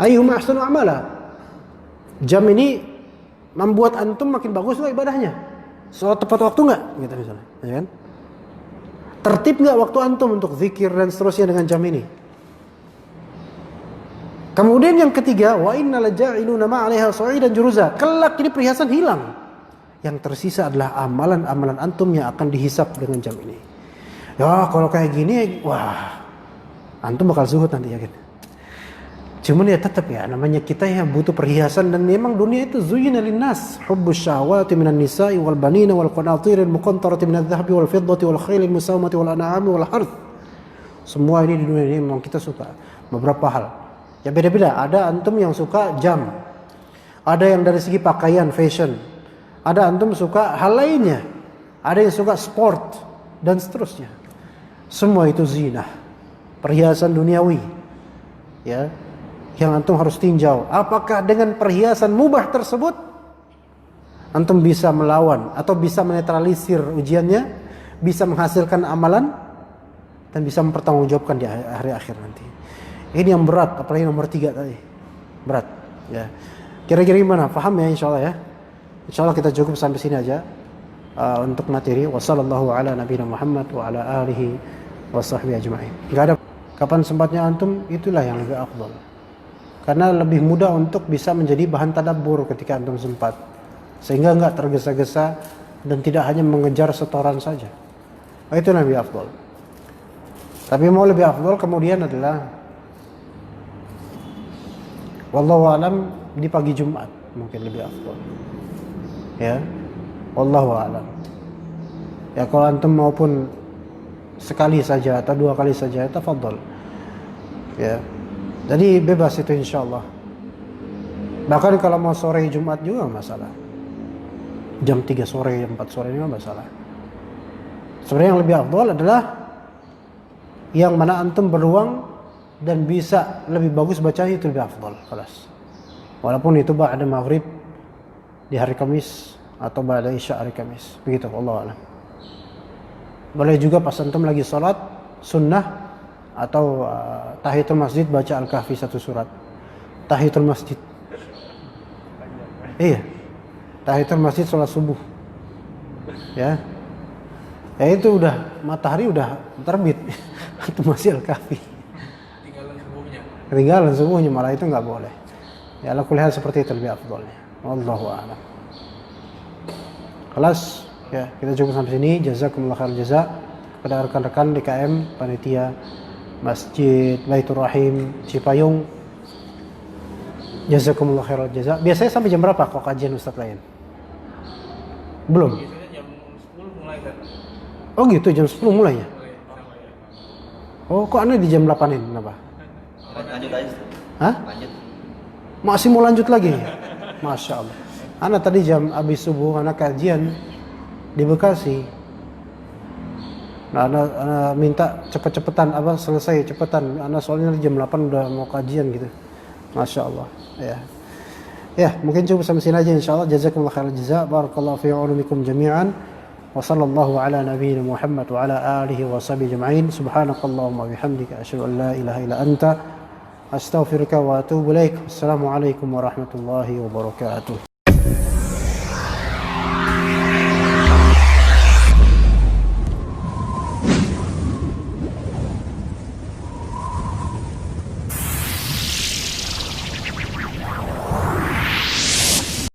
ayyuhum ahsanu amala. Jam ini membuat antum makin bagus nggak ibadahnya? Sholat tepat waktu nggak? Gitu misalnya, ya kan? Tertib nggak waktu antum untuk zikir dan seterusnya dengan jam ini? Kemudian yang ketiga, wa inna laja'iluna ma'alaiha sa'idan juruza. Kelak ini perhiasan hilang. Yang tersisa adalah amalan-amalan antum yang akan dihisab dengan jam ini. Ya kalau kayak gini, wah, antum bakal zuhud nanti yakin. Cuman ya tetap ya, namanya kita yang butuh perhiasan dan memang dunia itu zuyyina linnas hubbus syahawati minan nisa'i wal banina wal qanatiril muqantarati minadh dhahabi wal fiddati wal khailil musawmati wal an'ami wal harth. Semua ini di dunia ini memang kita suka beberapa hal. Ya beda-beda, ada antum yang suka jam. Ada yang dari segi pakaian, fashion. Ada antum suka hal lainnya. Ada yang suka sport dan seterusnya. Semua itu zinah, perhiasan duniawi. Ya. Yang antum harus tinjau, apakah dengan perhiasan mubah tersebut antum bisa melawan atau bisa menetralisir ujiannya, bisa menghasilkan amalan dan bisa mempertanggungjawabkan di hari akhir nanti. Ini yang berat, apalagi nomor 3 tadi. Berat, ya. Kira-kira gimana? Paham ya insyaallah ya? Insyaallah kita cukup sampai sini aja untuk materi. Wassallallahu ala nabiyina Muhammad wa ala alihi washabbihi ajma'in. Enggak ada kapan sempatnya antum, itulah yang lebih afdal. Karena lebih mudah untuk bisa menjadi bahan tadabbur ketika antum sempat. Sehingga enggak tergesa-gesa dan tidak hanya mengejar setoran saja. Itu lebih afdal. Tapi mau lebih afdal kemudian adalah wallahu alam di pagi Jumat mungkin lebih afdal. Ya. Wallahu alam. Ya kalau antum maupun sekali saja atau 2 kali saja tafadhol. Ya. Jadi bebas itu insyaallah. Bahkan kalau mau sore Jumat juga enggak masalah. Jam 3 sore, jam 4 sore ini enggak masalah. Sebenarnya yang lebih afdal adalah yang mana antum berruang dan bisa lebih bagus bacanya itu lebih afdal. Kelas. Walaupun itu ba'da maghrib di hari Kamis atau ba'da Isya hari Kamis. Begitu Allah alam. Boleh juga pas antum lagi salat sunnah atau tahiyatul masjid baca Al-Kahfi 1 surat. Tahiyatul masjid. Iya. Tahiyatul masjid salat subuh. Ya. Ya itu udah matahari udah terbit. Itu masih Al-Kahfi. Ketinggalan subuhnya malah itu enggak boleh. Ya ala kulli hal seperti itu lebih afdalnya. Wallahu a'lam. Kelas ya, kita cukup sampai sini. Jazakumullah khair jazak kepada rekan-rekan DKM panitia Masjid Baitur Rahim Cipayung. Jazakumullah khairal jazak. Biasanya sampai jam berapa kok kajian Ustaz lain? Belum. Biasanya jam 10 mulai kan. Oh gitu, jam 10 mulainya. Oh, kok aneh di jam 8 ini kenapa? Lanjut aja. Hah? Lanjut. Masih mau lanjut lagi? Masya Allah. Anak tadi jam habis subuh, anak kajian di Bekasi. Nah, ana minta cepet-cepetan selesai cepetan. Ana soalnya jam 8 udah mau kajian gitu. Masya Allah. Ya. Ya, mungkin cukup sampai sini aja insyaallah. Jazakumullah khairal jazaa. Barakallahu fi ulumikum jami'an. Wa sallallahu ala nabiyyina Muhammad wa ala alihi wa sahbihi ajma'in. Subhanakallahumma wa bihamdika asyhadu an la ilaha illa anta astaghfiruka wa atubu ilaik. Assalamualaikum warahmatullahi wabarakatuh.